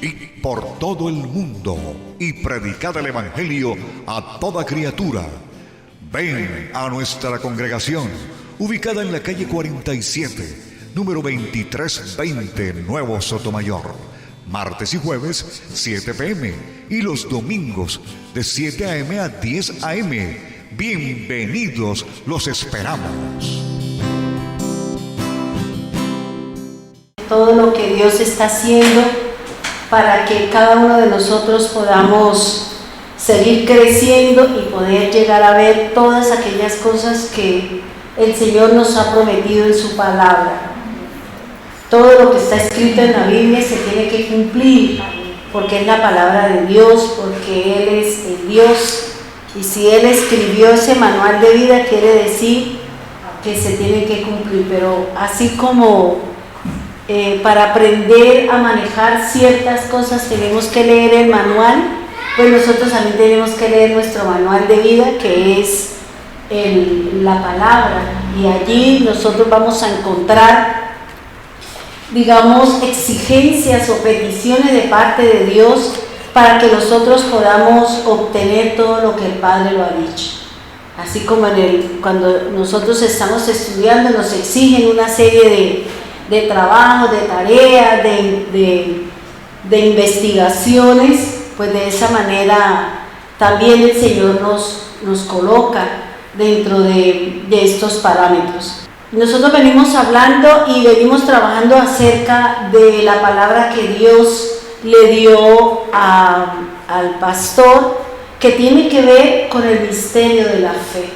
id por todo el mundo y predicad el Evangelio a toda criatura. Ven a nuestra congregación, ubicada en la calle 47, número 2320, Nuevo Sotomayor. Martes y jueves, 7 p.m. y los domingos, de 7 a.m. a 10 a.m. Bienvenidos, los esperamos. Todo lo que Dios está haciendo para que cada uno de nosotros podamos seguir creciendo y poder llegar a ver todas aquellas cosas que el Señor nos ha prometido en su palabra. Todo lo que está escrito en la Biblia se tiene que cumplir, porque es la palabra de Dios, porque Él es el Dios. Y si Él escribió ese manual de vida, quiere decir que se tiene que cumplir. Pero así como para aprender a manejar ciertas cosas tenemos que leer el manual, pues nosotros también tenemos que leer nuestro manual de vida, que es la palabra. Y allí nosotros vamos a encontrar, digamos, exigencias o peticiones de parte de Dios para que nosotros podamos obtener todo lo que el Padre lo ha dicho. Así como cuando nosotros estamos estudiando nos exigen una serie de trabajos, de tareas, de investigaciones, pues de esa manera también el Señor nos coloca dentro de estos parámetros. Nosotros venimos hablando y venimos trabajando acerca de la palabra que Dios le dio al pastor, que tiene que ver con el misterio de la fe,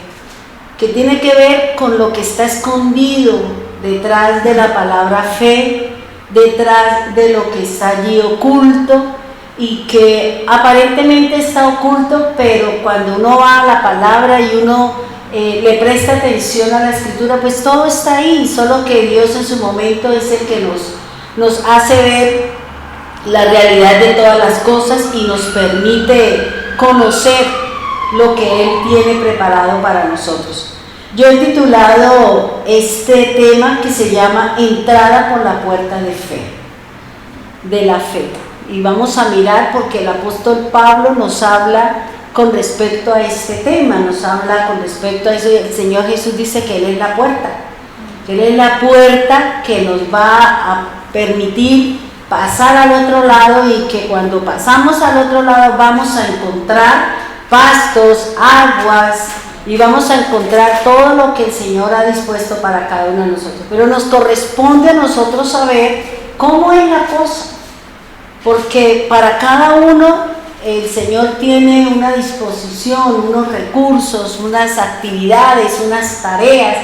que tiene que ver con lo que está escondido detrás de la palabra fe, detrás de lo que está allí oculto y que aparentemente está oculto, pero cuando uno va a la palabra y uno le presta atención a la escritura, pues todo está ahí, solo que Dios en su momento es el que nos hace ver la realidad de todas las cosas y nos permite conocer lo que Él tiene preparado para nosotros. Yo he titulado este tema que se llama Entrada por la puerta de la fe. Y vamos a mirar porque el apóstol Pablo nos habla con respecto a este tema, nos habla con respecto a eso. El Señor Jesús dice que Él es la puerta, que Él es la puerta que nos va a permitir pasar al otro lado y que cuando pasamos al otro lado vamos a encontrar pastos, aguas y vamos a encontrar todo lo que el Señor ha dispuesto para cada uno de nosotros. Pero nos corresponde a nosotros saber cómo es la cosa, porque para cada uno el Señor tiene una disposición, unos recursos, unas actividades, unas tareas,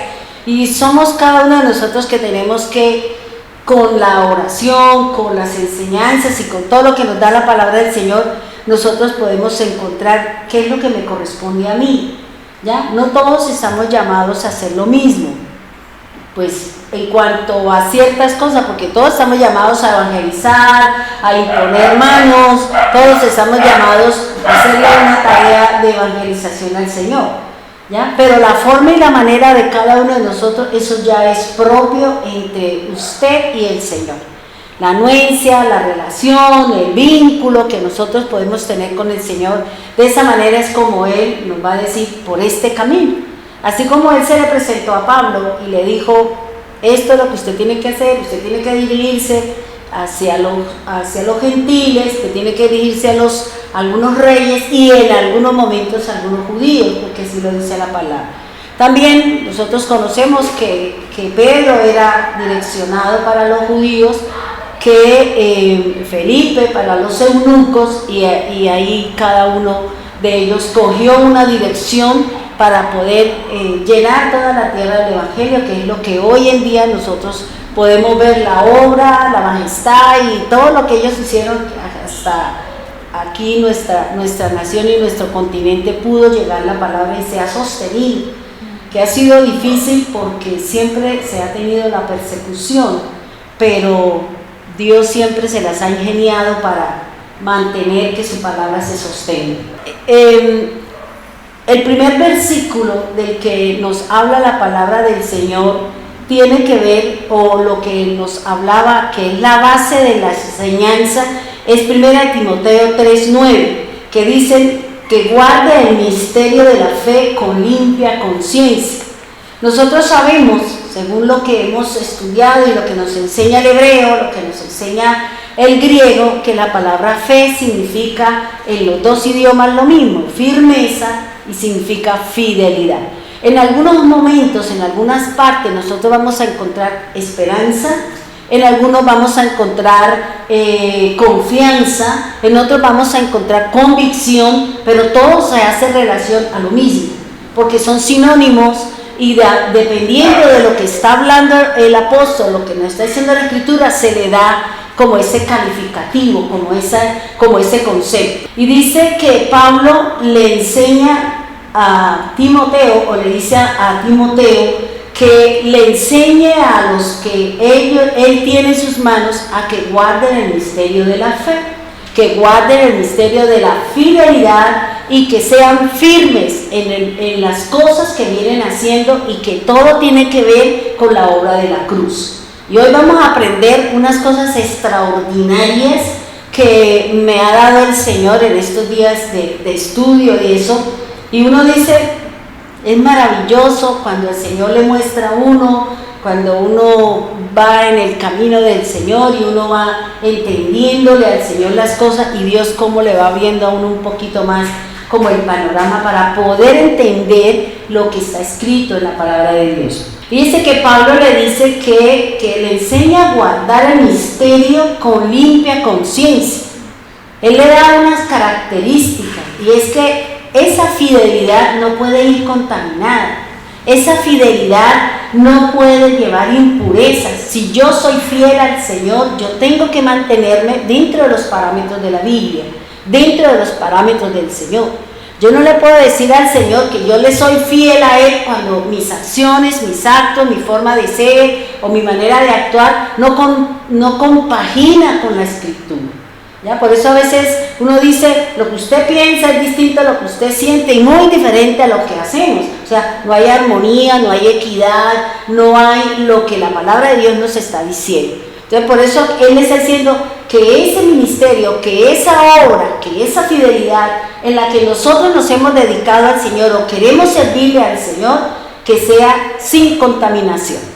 y somos cada uno de nosotros que tenemos que, con la oración, con las enseñanzas y con todo lo que nos da la palabra del Señor, nosotros podemos encontrar qué es lo que me corresponde a mí. ¿Ya? No todos estamos llamados a hacer lo mismo, pues en cuanto a ciertas cosas, porque todos estamos llamados a evangelizar, a imponer manos, todos estamos llamados a hacerle una tarea de evangelización al Señor, ¿ya? Pero la forma y la manera de cada uno de nosotros, eso ya es propio entre usted y el Señor. La anuencia, la relación, el vínculo que nosotros podemos tener con el Señor, de esa manera es como Él nos va a decir por este camino. Así como Él se le presentó a Pablo y le dijo, esto es lo que usted tiene que hacer, usted tiene que dirigirse hacia los gentiles, usted tiene que dirigirse a algunos reyes y en algunos momentos a algunos judíos, porque así lo dice la palabra. También nosotros conocemos que Pedro era direccionado para los judíos, que Felipe para los eunucos, y ahí cada uno de ellos cogió una dirección para poder llenar toda la tierra del Evangelio, que es lo que hoy en día nosotros podemos ver, la obra, la majestad y todo lo que ellos hicieron hasta aquí nuestra nación y nuestro continente pudo llegar la palabra y se ha sostenido, que ha sido difícil porque siempre se ha tenido la persecución, pero Dios siempre se las ha ingeniado para mantener que su palabra se sostenga. El primer versículo del que nos habla la palabra del Señor tiene que ver, o lo que nos hablaba, que es la base de la enseñanza, es 1 Timoteo 3:9, que dice que guarde el misterio de la fe con limpia conciencia. Nosotros sabemos, según lo que hemos estudiado y lo que nos enseña el hebreo, lo que nos enseña el griego, que la palabra fe significa en los dos idiomas lo mismo, firmeza, y significa fidelidad. En algunos momentos, en algunas partes, nosotros vamos a encontrar esperanza, en algunos vamos a encontrar confianza, en otros vamos a encontrar convicción, pero todo se hace relación a lo mismo, porque son sinónimos y dependiendo de lo que está hablando el apóstol, lo que nos está diciendo la Escritura, se le da como ese calificativo, como ese concepto. Y dice que Pablo le enseña a Timoteo, o le dice a Timoteo, que le enseñe a los que él tiene en sus manos a que guarden el misterio de la fe, que guarden el misterio de la fidelidad y que sean firmes en las cosas que vienen haciendo, y que todo tiene que ver con la obra de la cruz. Y hoy vamos a aprender unas cosas extraordinarias que me ha dado el Señor en estos días de estudio y eso. Y uno dice, es maravilloso cuando el Señor le muestra a uno, cuando uno va en el camino del Señor y uno va entendiéndole al Señor las cosas, y Dios cómo le va viendo a uno un poquito más como el panorama para poder entender lo que está escrito en la palabra de Dios. Fíjese que Pablo le dice que le enseña a guardar el misterio con limpia conciencia. Él le da unas características, y es que esa fidelidad no puede ir contaminada. Esa fidelidad no puede llevar impurezas. Si yo soy fiel al Señor, yo tengo que mantenerme dentro de los parámetros de la Biblia, dentro de los parámetros del Señor. Yo no le puedo decir al Señor que yo le soy fiel a Él cuando mis acciones, mis actos, mi forma de ser o mi manera de actuar no compagina con la Escritura. ¿Ya? Por eso a veces uno dice, lo que usted piensa es distinto a lo que usted siente y muy diferente a lo que hacemos. O sea, no hay armonía, no hay equidad, no hay lo que la palabra de Dios nos está diciendo. Entonces, por eso Él está diciendo que ese ministerio, que esa obra, que esa fidelidad en la que nosotros nos hemos dedicado al Señor o queremos servirle al Señor, que sea sin contaminación.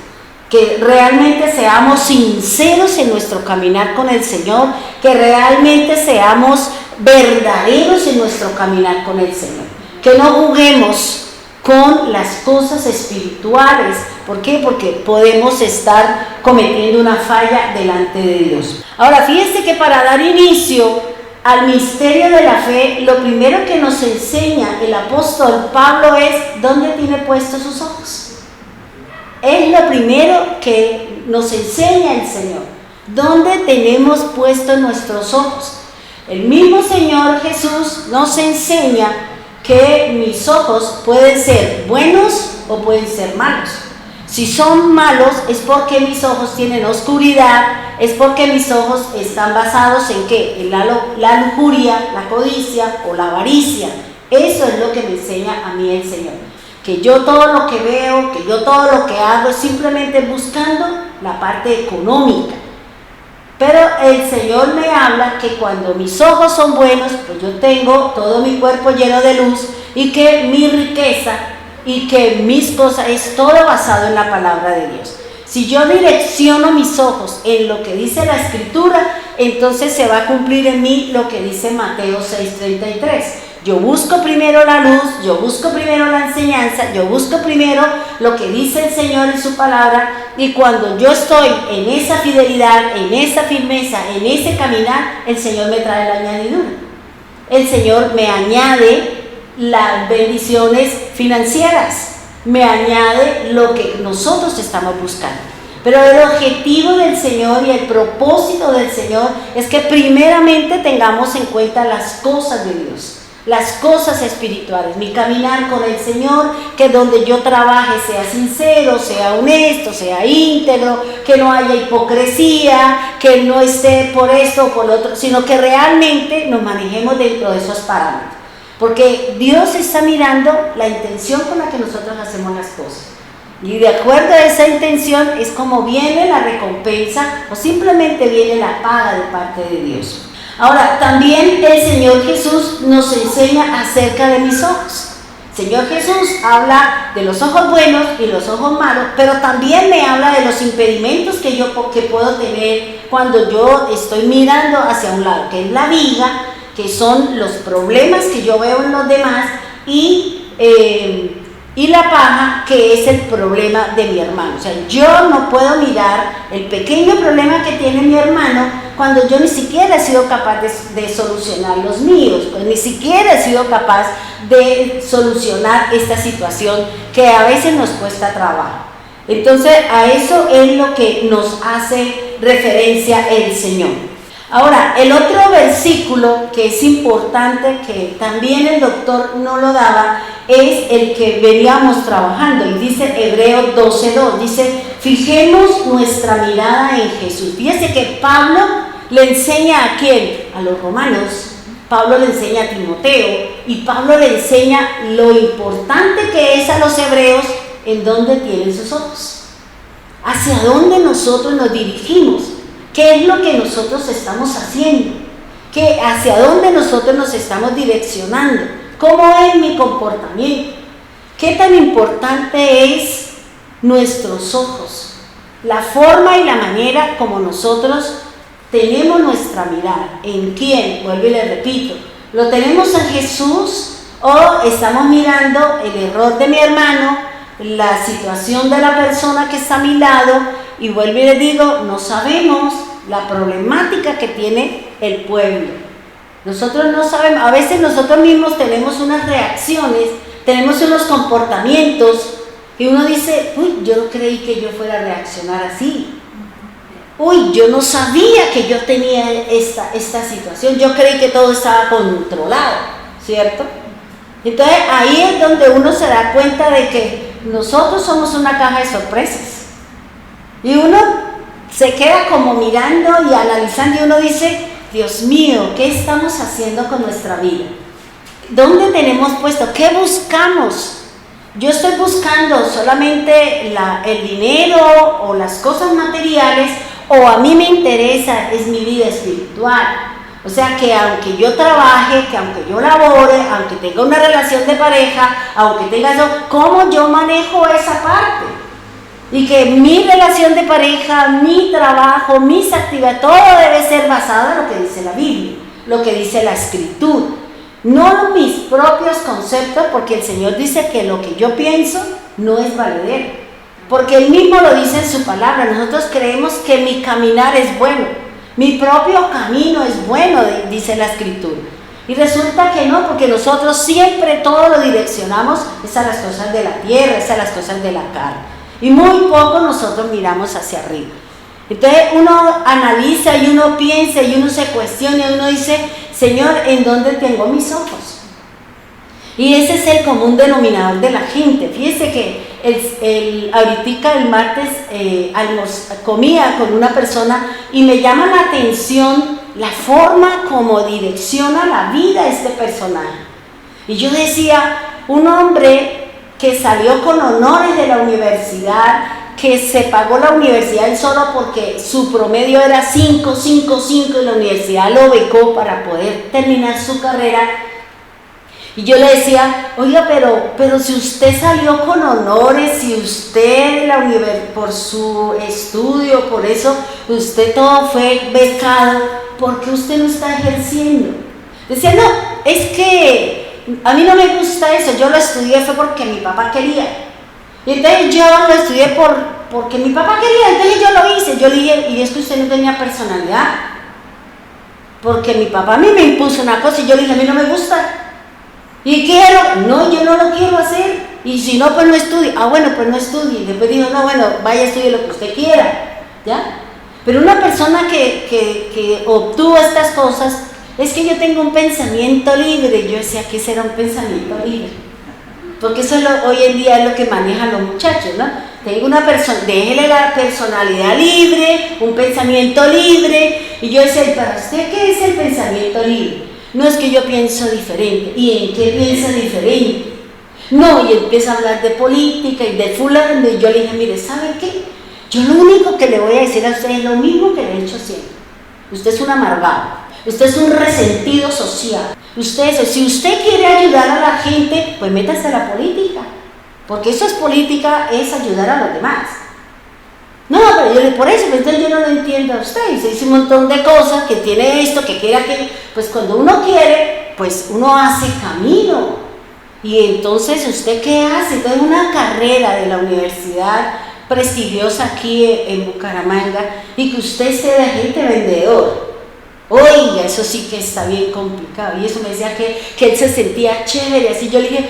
Que realmente seamos sinceros en nuestro caminar con el Señor, que realmente seamos verdaderos en nuestro caminar con el Señor, que no juguemos con las cosas espirituales. ¿Por qué? Porque podemos estar cometiendo una falla delante de Dios. Ahora, fíjense que para dar inicio al misterio de la fe, lo primero que nos enseña el apóstol Pablo es ¿dónde tiene puestos sus ojos? Es lo primero que nos enseña el Señor. ¿Dónde tenemos puestos nuestros ojos? El mismo Señor Jesús nos enseña que mis ojos pueden ser buenos o pueden ser malos. Si son malos es porque mis ojos tienen oscuridad, es porque mis ojos están basados en ¿qué? En la lujuria, la codicia o la avaricia. Eso es lo que me enseña a mí el Señor. Que yo todo lo que veo, que yo todo lo que hago es simplemente buscando la parte económica. Pero el Señor me habla que cuando mis ojos son buenos, pues yo tengo todo mi cuerpo lleno de luz, y que mi riqueza y que mis cosas es todo basado en la palabra de Dios. Si yo direcciono mis ojos en lo que dice la Escritura, entonces se va a cumplir en mí lo que dice Mateo 6:33. Yo busco primero la luz, yo busco primero la enseñanza, yo busco primero lo que dice el Señor en su palabra, y cuando yo estoy en esa fidelidad, en esa firmeza, en ese caminar, el Señor me trae la añadidura. El Señor me añade las bendiciones financieras, me añade lo que nosotros estamos buscando. Pero el objetivo del Señor y el propósito del Señor es que primeramente tengamos en cuenta las cosas de Dios, las cosas espirituales, mi caminar con el Señor, que donde yo trabaje sea sincero, sea honesto, sea íntegro, que no haya hipocresía, que no esté por esto o por lo otro, sino que realmente nos manejemos dentro de esos parámetros. Porque Dios está mirando la intención con la que nosotros hacemos las cosas. Y de acuerdo a esa intención es como viene la recompensa o simplemente viene la paga de parte de Dios. Ahora, también el Señor Jesús nos enseña acerca de mis ojos. Señor Jesús habla de los ojos buenos y los ojos malos, pero también me habla de los impedimentos que puedo tener cuando yo estoy mirando hacia un lado, que es la viga, que son los problemas que yo veo en los demás, y la paja, que es el problema de mi hermano. O sea, yo no puedo mirar el pequeño problema que tiene mi hermano cuando yo ni siquiera he sido capaz de solucionar los míos, pues ni siquiera he sido capaz de solucionar esta situación que a veces nos cuesta trabajo. Entonces, a eso es lo que nos hace referencia el Señor. Ahora, el otro versículo que es importante, que también el doctor no lo daba, es el que veníamos trabajando, y dice Hebreos 12:2, dice: fijemos nuestra mirada en Jesús. Fíjese que Pablo le enseña ¿a quién? A los romanos. Pablo le enseña a Timoteo, y Pablo le enseña lo importante que es a los hebreos en dónde tienen sus ojos, hacia dónde nosotros nos dirigimos, qué es lo que nosotros estamos haciendo, hacia dónde nosotros nos estamos direccionando, cómo es mi comportamiento, qué tan importante es nuestros ojos, la forma y la manera como nosotros tenemos nuestra mirada. ¿En quién? Vuelvo y le repito, ¿lo tenemos en Jesús o estamos mirando el error de mi hermano, la situación de la persona que está a mi lado? Y vuelvo y le digo, no sabemos la problemática que tiene el pueblo. Nosotros no sabemos, a veces nosotros mismos tenemos unas reacciones, tenemos unos comportamientos y uno dice: uy, yo no creí que yo fuera a reaccionar así. Uy, yo no sabía que yo tenía esta situación, yo creí que todo estaba controlado, ¿cierto? Entonces ahí es donde uno se da cuenta de que nosotros somos una caja de sorpresas. Y uno se queda como mirando y analizando, y uno dice: Dios mío, ¿qué estamos haciendo con nuestra vida? ¿Dónde tenemos puesto? ¿Qué buscamos? Yo estoy buscando solamente el dinero o las cosas materiales, o a mí me interesa es mi vida espiritual. O sea, que aunque yo trabaje, que aunque yo labore, aunque tenga una relación de pareja, aunque tenga eso, ¿cómo yo manejo esa parte? Y que mi relación de pareja, mi trabajo, mis actividades, todo debe ser basado en lo que dice la Biblia, lo que dice la Escritura. No mis propios conceptos, porque el Señor dice que lo que yo pienso no es valedero, porque Él mismo lo dice en su palabra. Nosotros creemos que mi caminar es bueno, mi propio camino es bueno, dice la Escritura. Y resulta que no, porque nosotros siempre todo lo direccionamos es a las cosas de la tierra, es a las cosas de la carne. Y muy poco nosotros miramos hacia arriba. Entonces uno analiza y uno piensa y uno se cuestiona y uno dice: Señor, ¿en dónde tengo mis ojos? Y ese es el común denominador de la gente. Fíjese que ahorita el martes comía con una persona y me llama la atención la forma como direcciona la vida este personaje. Y yo decía, un hombre que salió con honores de la universidad, que se pagó la universidad él solo porque su promedio era 5.55 y la universidad lo becó para poder terminar su carrera. Y yo le decía: oiga, pero si usted salió con honores, si usted por su estudio, por eso usted todo fue becado, ¿por qué usted no está ejerciendo? Decía: no, es que a mí no me gusta eso, yo lo estudié fue porque mi papá quería. Y entonces yo lo estudié porque mi papá quería, entonces yo lo hice. Yo le dije: y es que usted no tenía personalidad, porque mi papá a mí me impuso una cosa y yo le dije: a mí no me gusta. Y quiero, no, yo no lo quiero hacer. Y si no, pues no estudie. Ah, bueno, pues no estudie. Después dijo: no, bueno, vaya a estudiar lo que usted quiera, ¿ya? Pero una persona que obtuvo estas cosas, es que yo tengo un pensamiento libre. Yo decía: ¿qué será un pensamiento libre? Porque eso hoy en día es lo que manejan los muchachos, ¿no? Tengo una persona, déjele la personalidad libre, un pensamiento libre. Y yo decía: ¿para usted qué es el pensamiento libre? No, es que yo pienso diferente. ¿Y en qué piensa diferente? No, y empieza a hablar de política y de fulano. Y yo le dije: mire, ¿sabe qué? Yo lo único que le voy a decir a usted es lo mismo que le he dicho siempre. Usted es un amargado. Usted es un resentido social. Si usted quiere ayudar a la gente, pues métase a la política. Porque eso es política, es ayudar a los demás. No, pero por eso, entonces yo no lo entiendo a usted. Y se dice un montón de cosas, que tiene esto, que quiere aquello. Pues cuando uno quiere, pues uno hace camino. Y entonces, ¿usted qué hace? Entonces, una carrera de la universidad prestigiosa aquí en Bucaramanga, y que usted sea de agente vendedor. Oiga, eso sí que está bien complicado. Y eso me decía que él se sentía chévere. Así yo le dije,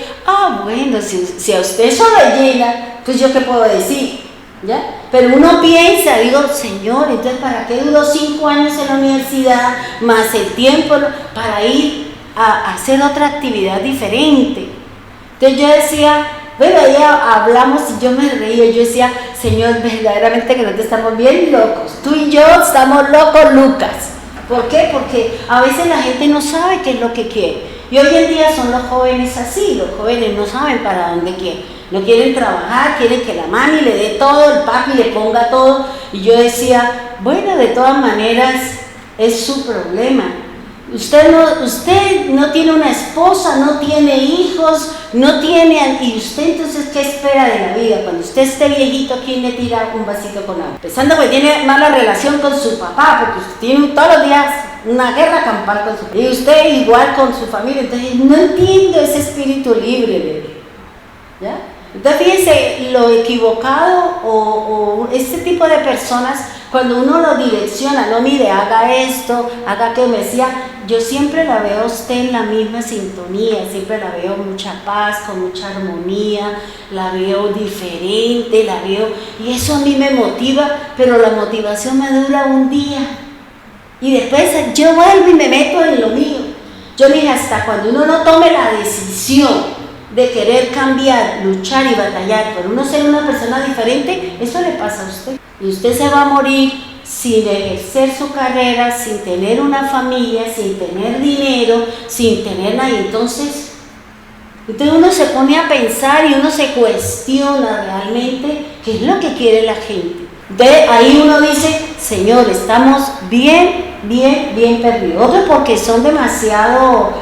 bueno, si a usted eso lo llena, pues yo qué puedo decir, ¿ya? Pero uno piensa, digo, Señor, entonces ¿para qué duró 5 años en la universidad, más el tiempo para ir a hacer otra actividad diferente? Entonces yo decía, bueno, ahí hablamos y yo me reía, yo decía, Señor, verdaderamente que nosotros estamos bien locos, tú y yo estamos locos, Lucas. ¿Por qué? Porque a veces la gente no sabe qué es lo que quiere. Y hoy en día son los jóvenes así, los jóvenes no saben para dónde quieren. No quieren trabajar, quieren que la mami le dé todo, el papi le ponga todo. Y yo decía, bueno, de todas maneras es su problema. Usted no tiene una esposa, no tiene hijos, no tiene... ¿Y usted entonces qué espera de la vida? Cuando usted esté viejito, ¿quién le tira un vasito con agua? Pensando que tiene mala relación con su papá, porque usted tiene todos los días una guerra campal con su papá. Y usted igual con su familia. Entonces, no entiendo ese espíritu libre, bebé. ¿Ya? Entonces, fíjense, lo equivocado o este tipo de personas, cuando uno lo direcciona, no mire, haga esto, haga que me decía, yo siempre la veo a usted en la misma sintonía, siempre la veo mucha paz, con mucha armonía, la veo diferente, la veo, y eso a mí me motiva, pero la motivación me dura un día, y después yo vuelvo y me meto en lo mío. Yo dije, hasta cuando uno no tome la decisión de querer cambiar, luchar y batallar por uno ser una persona diferente, eso le pasa a usted. Y usted se va a morir sin ejercer su carrera, sin tener una familia, sin tener dinero, sin tener nada. Entonces uno se pone a pensar y uno se cuestiona realmente qué es lo que quiere la gente. De ahí uno dice, Señor, estamos bien perdidos. Otros porque son demasiado,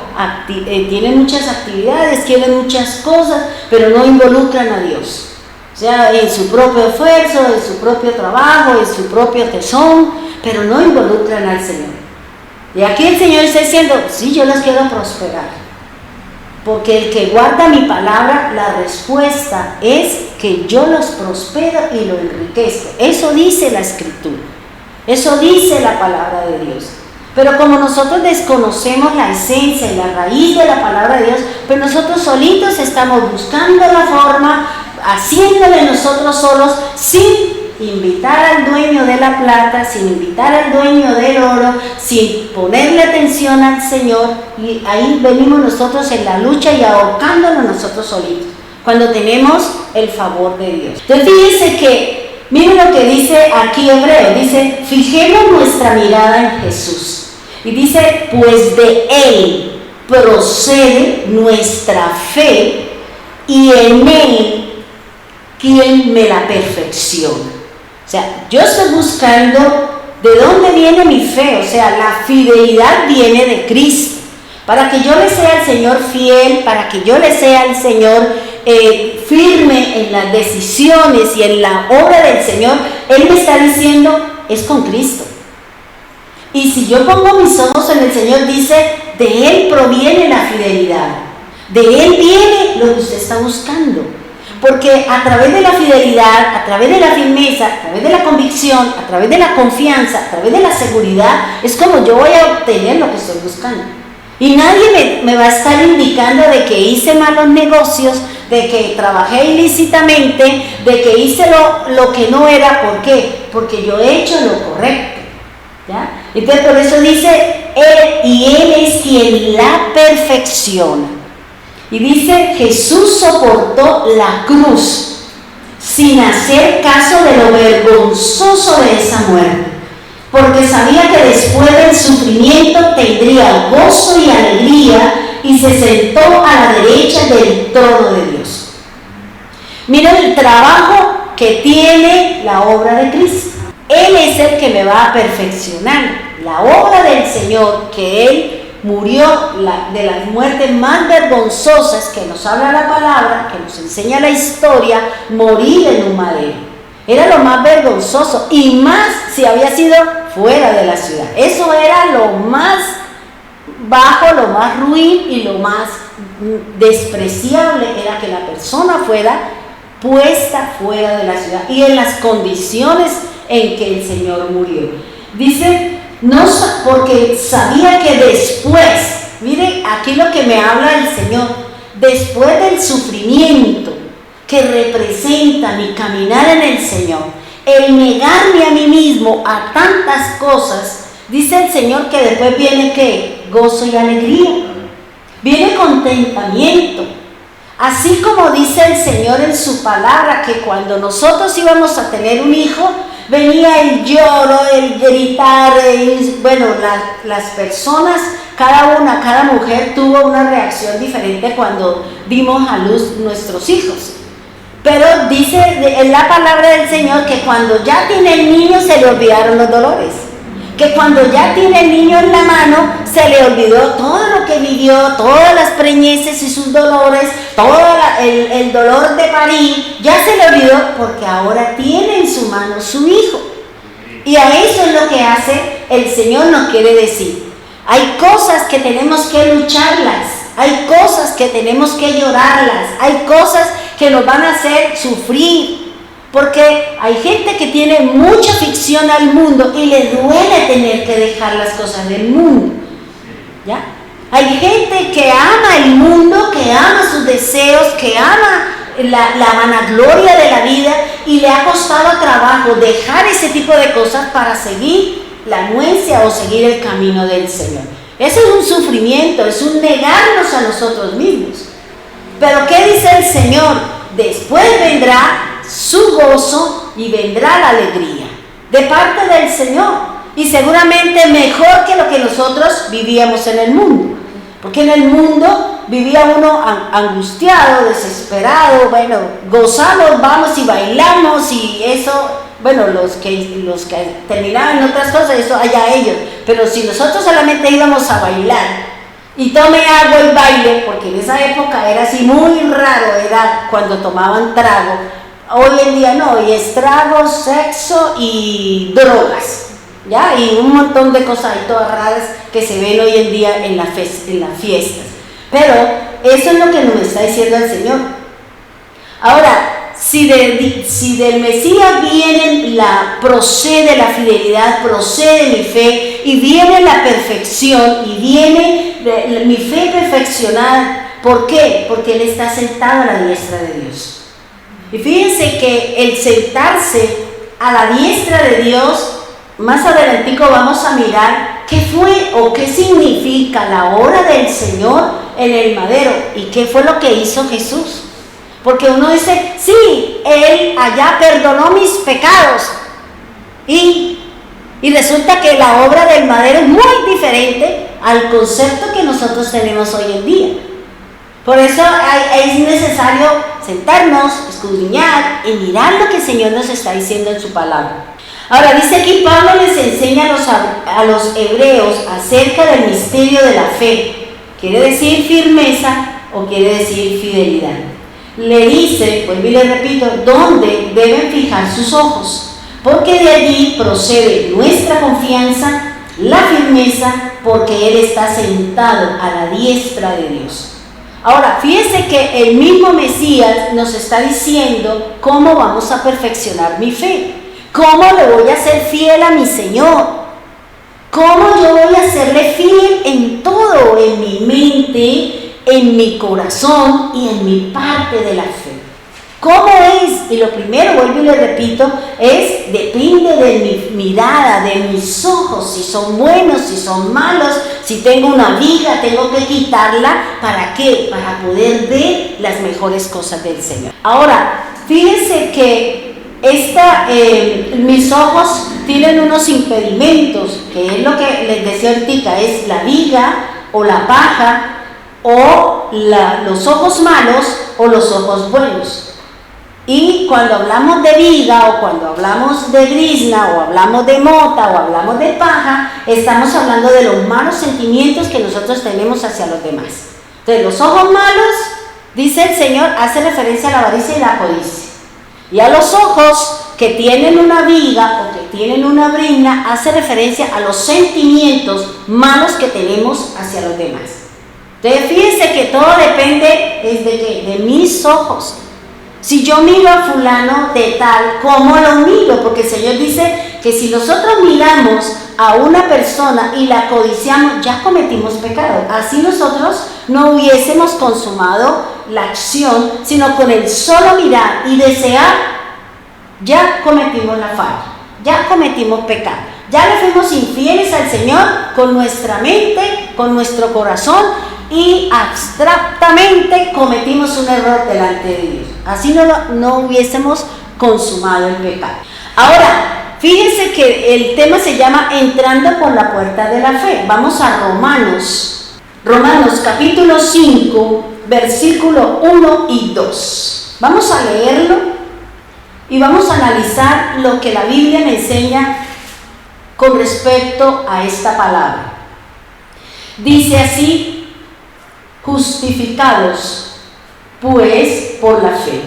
tienen muchas actividades, quieren muchas cosas, pero no involucran a Dios. O sea, en su propio esfuerzo, en su propio trabajo, en su propio tesón, pero no involucran al Señor. Y aquí el Señor está diciendo, sí, yo los quiero prosperar. Porque el que guarda mi palabra, la respuesta es que yo los prospero y lo enriquezco. Eso dice la Escritura. Eso dice la palabra de Dios. Pero como nosotros desconocemos la esencia y la raíz de la palabra de Dios, pues nosotros solitos estamos buscando la forma, haciéndole nosotros solos, sin invitar al dueño de la plata, sin invitar al dueño del oro, sin ponerle atención al Señor, y ahí venimos nosotros en la lucha y ahorcándonos nosotros solitos, cuando tenemos el favor de Dios. Entonces fíjense que, miren lo que dice aquí Hebreo, dice, fijemos nuestra mirada en Jesús, y dice, pues de Él procede nuestra fe, y en Él, ¿quién me la perfecciona? O sea, yo estoy buscando de dónde viene mi fe, o sea, la fidelidad viene de Cristo. Para que yo le sea al Señor fiel, para que yo le sea al Señor firme en las decisiones y en la obra del Señor, Él me está diciendo, es con Cristo. Y si yo pongo mis ojos en el Señor, dice, de Él proviene la fidelidad, de Él viene lo que usted está buscando. Porque a través de la fidelidad, a través de la firmeza, a través de la convicción, a través de la confianza, a través de la seguridad, es como yo voy a obtener lo que estoy buscando. Y nadie me va a estar indicando de que hice malos negocios, de que trabajé ilícitamente, de que hice lo que no era. ¿Por qué? Porque yo he hecho lo correcto. ¿Ya? Entonces por eso dice, Él es quien la perfecciona. Y dice, Jesús soportó la cruz sin hacer caso de lo vergonzoso de esa muerte, porque sabía que después del sufrimiento tendría gozo y alegría, y se sentó a la derecha del trono de Dios. Mira el trabajo que tiene la obra de Cristo. Él es el que me va a perfeccionar. La obra del Señor, que Él murió de las muertes más vergonzosas que nos habla la palabra, que nos enseña la historia, morir en un madero. Era lo más vergonzoso, y más si había sido fuera de la ciudad. Eso era lo más bajo, lo más ruin y lo más despreciable, era que la persona fuera puesta fuera de la ciudad y en las condiciones en que el Señor murió. Dice, no, porque sabía que después, mire aquí lo que me habla el Señor, después del sufrimiento que representa mi caminar en el Señor, el negarme a mí mismo a tantas cosas, dice el Señor que después viene ¿qué? Gozo y alegría, viene contentamiento. Así como dice el Señor en su palabra que cuando nosotros íbamos a tener un hijo, venía el lloro, el gritar, las personas, cada mujer tuvo una reacción diferente cuando dimos a luz nuestros hijos. Pero dice en la palabra del Señor que cuando ya tiene el niño se le olvidaron los dolores. Que cuando ya tiene el niño en la mano, se le olvidó todo lo que vivió, todas las preñeces y sus dolores, todo el dolor de parir, ya se le olvidó porque ahora tiene en su mano su hijo. Y a eso es lo que hace el Señor, nos quiere decir. Hay cosas que tenemos que lucharlas, hay cosas que tenemos que llorarlas, hay cosas que nos van a hacer sufrir. Porque hay gente que tiene mucha ficción al mundo y le duele tener que dejar las cosas del mundo, ¿ya? Hay gente que ama el mundo, que ama sus deseos, que ama la vanagloria de la vida y le ha costado trabajo dejar ese tipo de cosas para seguir la anuencia o seguir el camino del Señor. Eso es un sufrimiento, es un negarnos a nosotros mismos. Pero ¿qué dice el Señor? Después vendrá su gozo y vendrá la alegría de parte del Señor, y seguramente mejor que lo que nosotros vivíamos en el mundo, porque en el mundo vivía uno angustiado, desesperado. Bueno, gozamos, vamos y bailamos y eso, bueno, los que terminaban en otras cosas, eso allá ellos, pero si nosotros solamente íbamos a bailar y tome agua y baile, porque en esa época era así muy raro, era cuando tomaban trago. Hoy en día no, y es trago, sexo y drogas, ¿ya? Y un montón de cosas ahí todas raras que se ven hoy en día en las fiestas. Pero eso es lo que nos está diciendo el Señor. Ahora, si del Mesías procede la fidelidad, procede mi fe, y viene la perfección, y viene mi fe perfeccionada. ¿Por qué? Porque Él está sentado a la diestra de Dios. Y fíjense que el sentarse a la diestra de Dios, más adelantico vamos a mirar qué fue o qué significa la obra del Señor en el madero y qué fue lo que hizo Jesús. Porque uno dice, sí, Él allá perdonó mis pecados, y resulta que la obra del madero es muy diferente al concepto que nosotros tenemos hoy en día. Por eso es necesario sentarnos, escudriñar y mirar lo que el Señor nos está diciendo en su palabra. Ahora dice aquí, Pablo les enseña a los hebreos acerca del misterio de la fe. Quiere decir firmeza o quiere decir fidelidad. Le dice, vuelvo y le repito, dónde deben fijar sus ojos, porque de allí procede nuestra confianza, la firmeza, porque Él está sentado a la diestra de Dios. Ahora, fíjense que el mismo Mesías nos está diciendo cómo vamos a perfeccionar mi fe, cómo le voy a ser fiel a mi Señor, cómo yo voy a serle fiel en todo, en mi mente, en mi corazón y en mi parte de la fe. ¿Cómo es? Y lo primero, vuelvo y le repito, depende de mi mirada, de mis ojos, si son buenos, si son malos, si tengo una viga, tengo que quitarla. ¿Para qué? Para poder ver las mejores cosas del Señor. Ahora, fíjense que mis ojos tienen unos impedimentos, que es lo que les decía ahorita, es la viga o la paja, o los ojos malos o los ojos buenos. Y cuando hablamos de viga o cuando hablamos de brizna o hablamos de mota o hablamos de paja, estamos hablando de los malos sentimientos que nosotros tenemos hacia los demás. Entonces, los ojos malos, dice el Señor, hace referencia a la avaricia y la codicia. Y a los ojos que tienen una viga o que tienen una brizna, hace referencia a los sentimientos malos que tenemos hacia los demás. Entonces, fíjense que todo depende de mis ojos. Si yo miro a fulano de tal, ¿cómo lo miro? Porque el Señor dice que si nosotros miramos a una persona y la codiciamos, ya cometimos pecado. Así nosotros no hubiésemos consumado la acción, sino con el solo mirar y desear, ya cometimos la falla, ya cometimos pecado. Ya le fuimos infieles al Señor con nuestra mente, con nuestro corazón, y abstractamente cometimos un error delante de Dios. Así no hubiésemos consumado el pecado. Ahora, fíjense que el tema se llama entrando por la puerta de la fe. Vamos a Romanos capítulo 5, versículo 1 y 2. Vamos a leerlo y vamos a analizar lo que la Biblia me enseña con respecto a esta palabra. Dice así: justificados, pues, por la fe,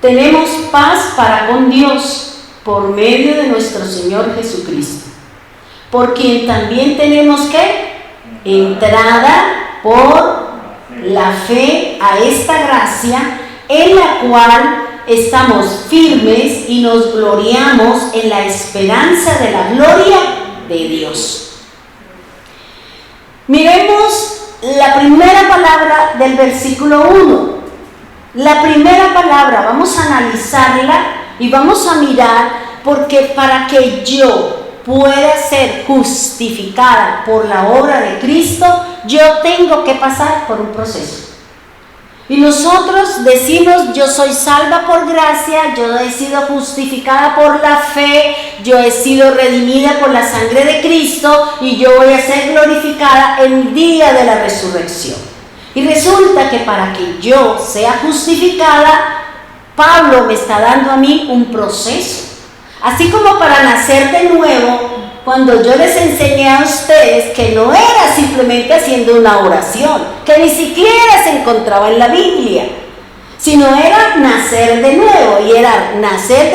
tenemos paz para con Dios por medio de nuestro Señor Jesucristo, por quien también tenemos que entrada por la fe a esta gracia, en la cual estamos firmes y nos gloriamos en la esperanza de la gloria de Dios. Miremos la primera palabra del versículo 1. La primera palabra, vamos a analizarla y vamos a mirar, porque para que yo pueda ser justificada por la obra de Cristo, yo tengo que pasar por un proceso. Y nosotros decimos: yo soy salva por gracia, yo he sido justificada por la fe, yo he sido redimida por la sangre de Cristo y yo voy a ser glorificada en el día de la resurrección. Y resulta que para que yo sea justificada, Pablo me está dando a mí un proceso. Así como para nacer de nuevo, cuando yo les enseñé a ustedes que no era simplemente haciendo una oración, que ni siquiera se encontraba en la Biblia, sino era nacer de nuevo, y era nacer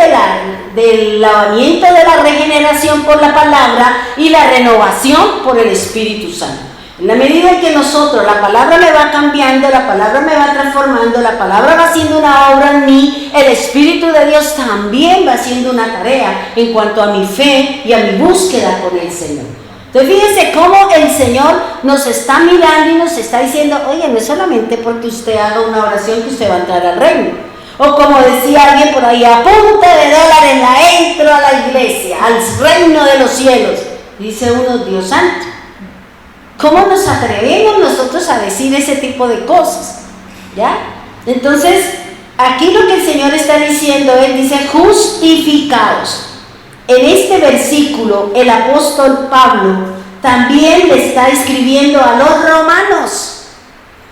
del lavamiento de la regeneración por la palabra y la renovación por el Espíritu Santo. En la medida en que nosotros, la palabra me va cambiando, la palabra me va transformando, la palabra va haciendo una obra en mí, el Espíritu de Dios también va haciendo una tarea en cuanto a mi fe y a mi búsqueda con el Señor. Entonces fíjense cómo el Señor nos está mirando y nos está diciendo: oye, no es solamente porque usted haga una oración que usted va a entrar al reino. O como decía alguien por ahí: a punta de dólares la entro a la iglesia, al reino de los cielos. Dice uno: Dios santo, ¿cómo nos atrevemos nosotros a decir ese tipo de cosas? ¿Ya? Entonces, aquí lo que el Señor está diciendo es, dice, justificados. En este versículo, el apóstol Pablo también le está escribiendo a los romanos.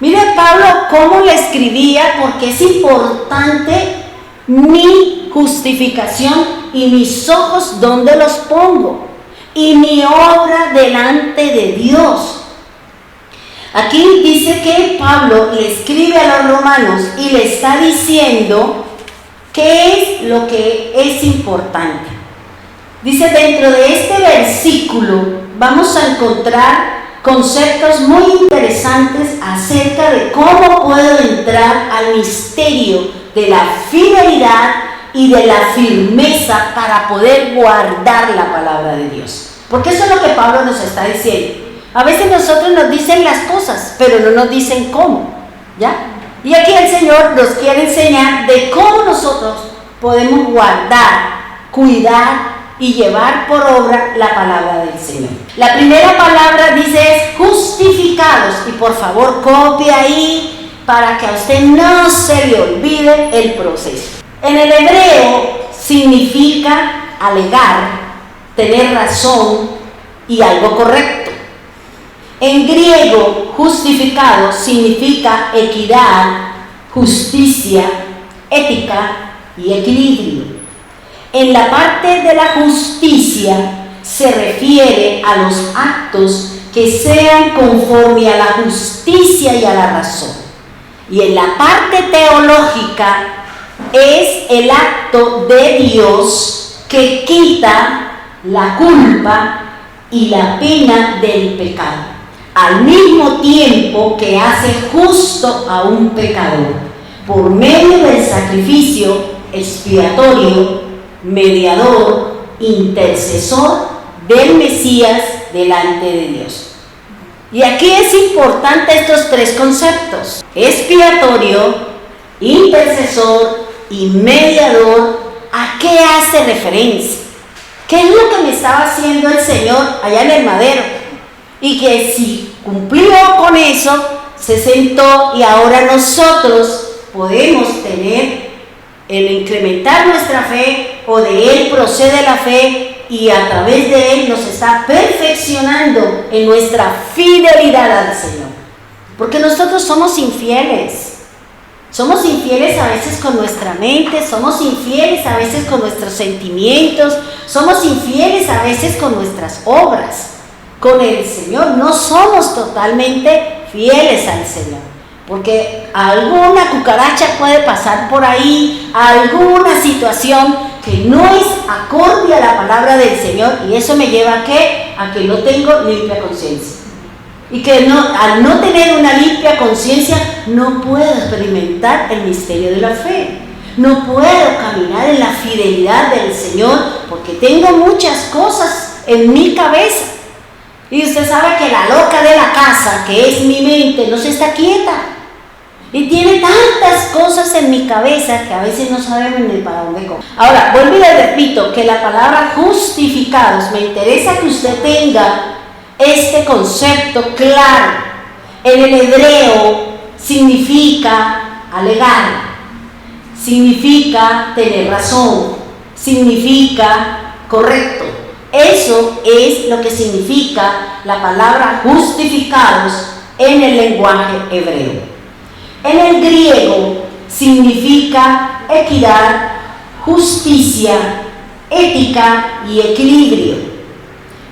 Mire Pablo cómo le escribía, porque es importante mi justificación y mis ojos donde los pongo, y mi obra delante de Dios. Aquí dice que Pablo le escribe a los romanos y le está diciendo qué es lo que es importante. Dice: dentro de este versículo vamos a encontrar conceptos muy interesantes acerca de cómo puedo entrar al misterio de la fidelidad y de la firmeza para poder guardar la palabra de Dios. Porque eso es lo que Pablo nos está diciendo. A veces nosotros nos dicen las cosas, pero no nos dicen cómo, ¿ya? Y aquí el Señor nos quiere enseñar de cómo nosotros podemos guardar, cuidar y llevar por obra la palabra del Señor. La primera palabra dice es justificados, y por favor copie ahí para que a usted no se le olvide el proceso. En el hebreo significa alegar, tener razón y algo correcto. En griego, justificado significa equidad, justicia, ética y equilibrio. En la parte de la justicia se refiere a los actos que sean conforme a la justicia y a la razón. Y en la parte teológica es el acto de Dios que quita la culpa y la pena del pecado, al mismo tiempo que hace justo a un pecador, por medio del sacrificio expiatorio, mediador, intercesor del Mesías delante de Dios. Y aquí es importante estos tres conceptos: expiatorio, intercesor y mediador. ¿A qué hace referencia? ¿Qué es lo que me estaba haciendo el Señor allá en el madero? Y que si cumplió con eso, se sentó y ahora nosotros podemos tener el incrementar nuestra fe, o de Él procede la fe y a través de Él nos está perfeccionando en nuestra fidelidad al Señor. Porque nosotros somos infieles. Somos infieles a veces con nuestra mente, somos infieles a veces con nuestros sentimientos, somos infieles a veces con nuestras obras. Con el Señor no somos totalmente fieles al Señor, porque alguna cucaracha puede pasar por ahí, alguna situación que no es acorde a la palabra del Señor, y eso me lleva ¿a qué? A que no tengo limpia conciencia. Y que al no tener una limpia conciencia no puedo experimentar el misterio de la fe. No puedo caminar en la fidelidad del Señor porque tengo muchas cosas en mi cabeza. Y usted sabe que la loca de la casa, que es mi mente, no se está quieta. Y tiene tantas cosas en mi cabeza que a veces no sabemos ni para dónde comer. Ahora, vuelvo y le repito que la palabra justificados, me interesa que usted tenga este concepto claro. En el hebreo significa alegar, significa tener razón, significa correcto. Eso es lo que significa la palabra justificados en el lenguaje hebreo. En el griego significa equidad, justicia, ética y equilibrio.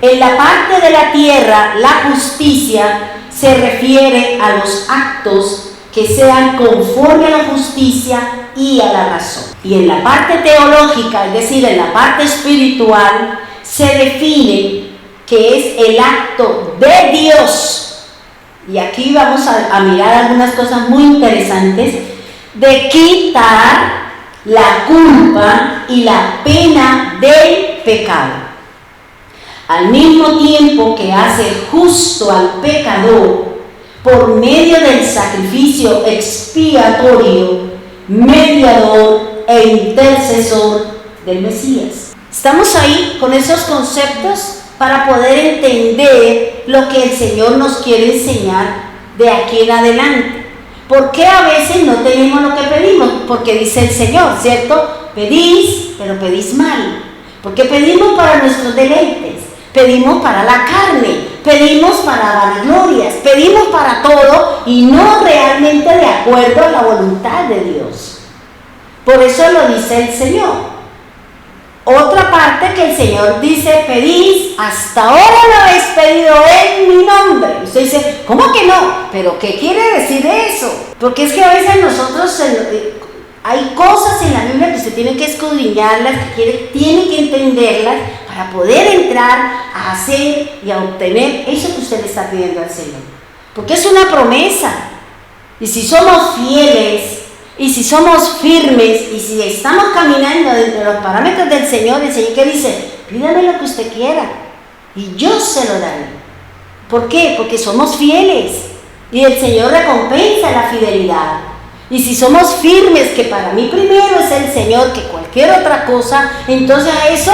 En la parte de la tierra, la justicia se refiere a los actos que sean conforme a la justicia y a la razón. Y en la parte teológica, es decir, en la parte espiritual, se define que es el acto de Dios. Y aquí vamos a mirar algunas cosas muy interesantes, de quitar la culpa y la pena del pecado. Al mismo tiempo que hace justo al pecador por medio del sacrificio expiatorio, mediador e intercesor del Mesías. Estamos ahí con esos conceptos para poder entender lo que el Señor nos quiere enseñar de aquí en adelante. ¿Por qué a veces no tenemos lo que pedimos? Porque dice el Señor, ¿cierto? Pedís, pero pedís mal. Porque pedimos para nuestros deleites. Pedimos para la carne, pedimos para vanaglorias, pedimos para todo y no realmente de acuerdo a la voluntad de Dios. Por eso lo dice el Señor. Otra parte que el Señor dice, pedís, hasta ahora lo habéis pedido en mi nombre. Y usted dice, ¿cómo que no? ¿Pero qué quiere decir eso? Porque es que a veces nosotros hay cosas en la Biblia que usted tiene que escudriñarlas, que tiene que entenderlas para poder entrar a hacer y a obtener eso que usted le está pidiendo al Señor. Porque es una promesa. Y si somos fieles, y si somos firmes, y si estamos caminando dentro de los parámetros del Señor, el Señor que dice, pídame lo que usted quiera, y yo se lo daré. ¿Por qué? Porque somos fieles, y el Señor recompensa la fidelidad. Y si somos firmes, que para mí primero es el Señor que cualquier otra cosa, entonces a eso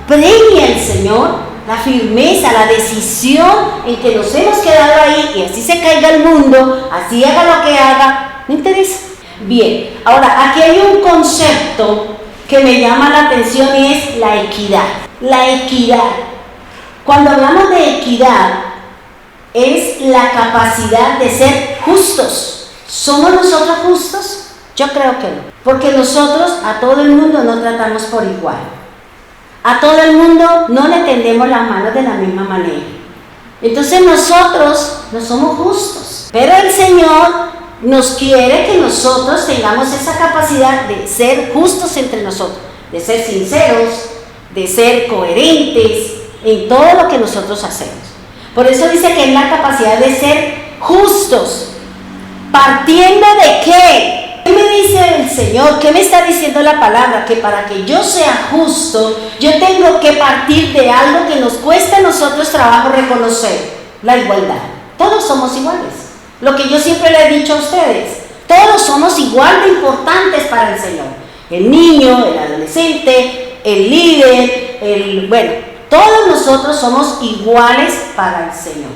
premia el Señor la firmeza, la decisión en que nos hemos quedado ahí, y así se caiga el mundo, así haga lo que haga, me interesa. Bien, ahora aquí hay un concepto que me llama la atención y es la equidad. La equidad. Cuando hablamos de equidad, es la capacidad de ser justos. ¿Somos nosotros justos? Yo creo que no. Porque nosotros a todo el mundo no tratamos por igual. A todo el mundo no le tendemos las manos de la misma manera. Entonces nosotros no somos justos. Pero el Señor nos quiere que nosotros tengamos esa capacidad de ser justos entre nosotros, de ser sinceros, de ser coherentes en todo lo que nosotros hacemos. Por eso dice que es la capacidad de ser justos. ¿Partiendo de qué? ¿Qué me dice el Señor? ¿Qué me está diciendo la palabra? Que para que yo sea justo, yo tengo que partir de algo que nos cuesta a nosotros trabajo reconocer: la igualdad. Todos somos iguales. Lo que yo siempre le he dicho a ustedes, todos somos igual de importantes para el Señor. El niño, el adolescente, el líder, todos nosotros somos iguales para el Señor.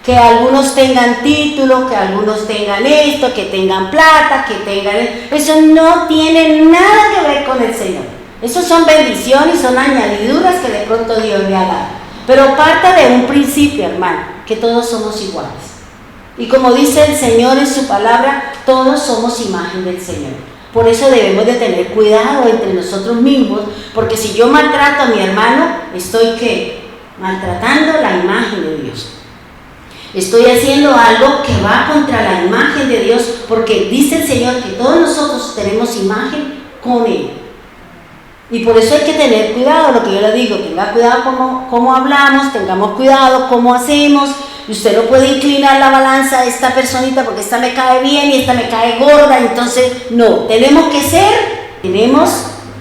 Que algunos tengan título, que algunos tengan esto, que tengan plata, que tengan... Eso no tiene nada que ver con el Señor. Eso son bendiciones, son añadiduras que de pronto Dios le ha dado. Pero parte de un principio, hermano, que todos somos iguales. Y como dice el Señor en su palabra, todos somos imagen del Señor. Por eso debemos de tener cuidado entre nosotros mismos, porque si yo maltrato a mi hermano, estoy ¿qué? Maltratando la imagen de Dios. Estoy haciendo algo que va contra la imagen de Dios, porque dice el Señor que todos nosotros tenemos imagen con Él. Y por eso hay que tener cuidado, lo que yo le digo, tenga cuidado cómo hablamos, tengamos cuidado cómo hacemos. Y usted no puede inclinar la balanza a esta personita porque esta me cae bien y esta me cae gorda. Entonces, no, tenemos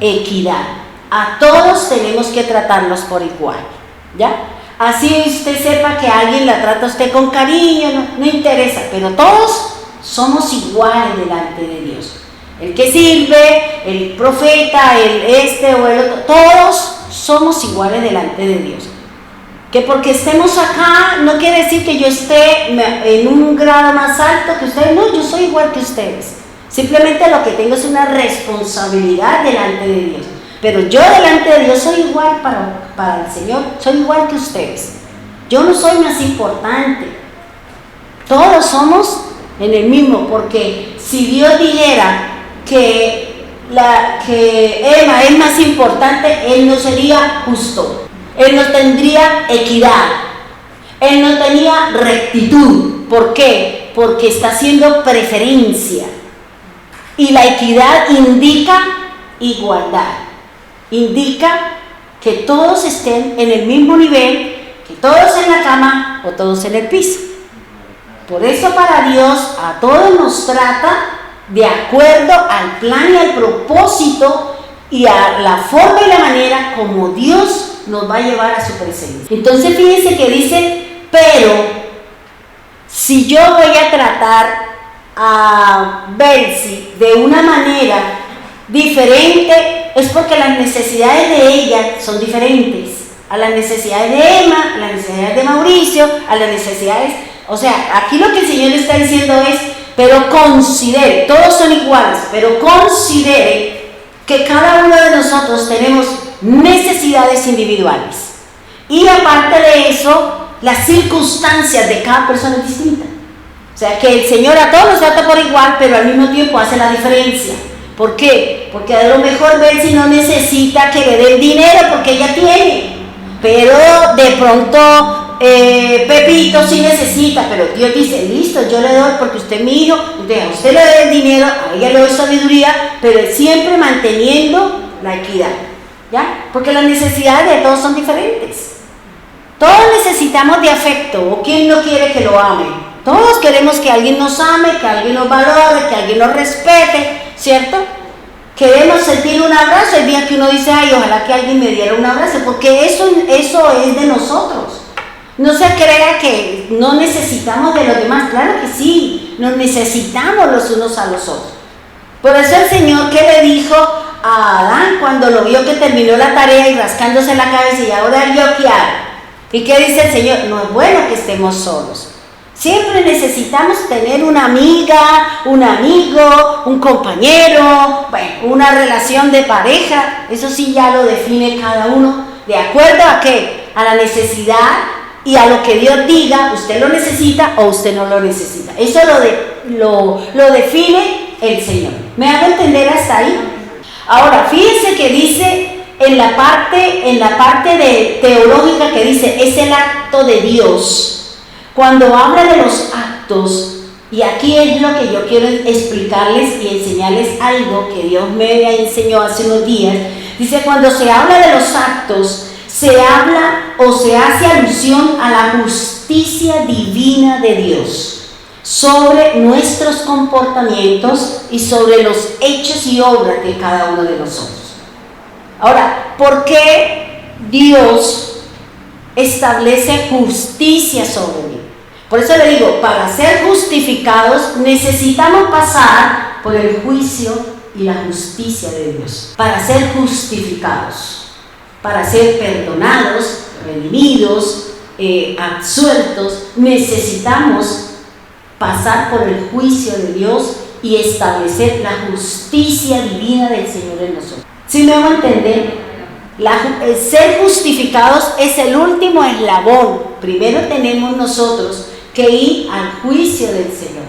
equidad. A todos tenemos que tratarlos por igual, ¿ya? Así usted sepa que alguien la trata a usted con cariño, no interesa, pero todos somos iguales delante de Dios. El que sirve, el profeta, el este o el otro, todos somos iguales delante de Dios. Que porque estemos acá no quiere decir que yo esté en un grado más alto que ustedes. No, yo soy igual que ustedes. Simplemente lo que tengo es una responsabilidad delante de Dios. Pero yo delante de Dios soy igual para el Señor, soy igual que ustedes. Yo no soy más importante. Todos somos en el mismo, porque si Dios dijera que Emma es más importante, Él no sería justo. Él no tendría equidad. Él no tenía rectitud. ¿Por qué? Porque está haciendo preferencia. Y la equidad indica igualdad. Indica que todos estén en el mismo nivel, que todos en la cama o todos en el piso. Por eso para Dios a todos nos trata de acuerdo al plan y al propósito y a la forma y la manera como Dios nos va a llevar a su presencia. Entonces fíjense que dice, pero si yo voy a tratar a Betsy de una manera diferente, es porque las necesidades de ella son diferentes a las necesidades de Emma, a las necesidades de Mauricio, a las necesidades... O sea, aquí lo que el Señor está diciendo es, pero considere, todos son iguales, pero considere que cada uno de nosotros tenemos necesidades individuales. Y aparte de eso, las circunstancias de cada persona es distinta. O sea, que el Señor a todos nos trata por igual, pero al mismo tiempo hace la diferencia. ¿Por qué? Porque a lo mejor Betsy no necesita que le den dinero porque ella tiene, pero de pronto Pepito sí necesita, pero Dios dice, listo, yo le doy porque usted es mi hijo, entonces a usted le doy el dinero, a ella le doy sabiduría, pero siempre manteniendo la equidad, ¿ya? Porque las necesidades de todos son diferentes. Todos necesitamos de afecto, o ¿quién no quiere que lo amen? Todos queremos que alguien nos ame, que alguien nos valore, que alguien nos respete, ¿cierto? Queremos sentir un abrazo el día que uno dice, ay, ojalá que alguien me diera un abrazo, porque eso es de nosotros. No se crea que no necesitamos de los demás, claro que sí, nos necesitamos los unos a los otros. Por eso el Señor, ¿qué le dijo a Adán cuando lo vio que terminó la tarea y rascándose la cabeza y ahora yo qué hago? ¿Y qué dice el Señor? No es bueno que estemos solos. Siempre necesitamos tener una amiga, un amigo, un compañero, bueno, una relación de pareja. Eso sí ya lo define cada uno. ¿De acuerdo a qué? A la necesidad y a lo que Dios diga, usted lo necesita o usted no lo necesita. Eso lo define el Señor. ¿Me hago entender hasta ahí? Ahora, fíjense que dice en la parte de teológica que dice, es el acto de Dios. Cuando habla de los actos, y aquí es lo que yo quiero explicarles y enseñarles algo que Dios me enseñó hace unos días. Dice, cuando se habla de los actos, se habla o se hace alusión a la justicia divina de Dios sobre nuestros comportamientos y sobre los hechos y obras de cada uno de nosotros. Ahora, ¿por qué Dios establece justicia sobre mí? Por eso le digo, para ser justificados necesitamos pasar por el juicio y la justicia de Dios. Para ser justificados, para ser perdonados, redimidos, absueltos, necesitamos pasar por el juicio de Dios y establecer la justicia divina del Señor en nosotros. ¿Sí me van a entender? Ser justificados es el último eslabón. Primero tenemos nosotros que ir al juicio del Señor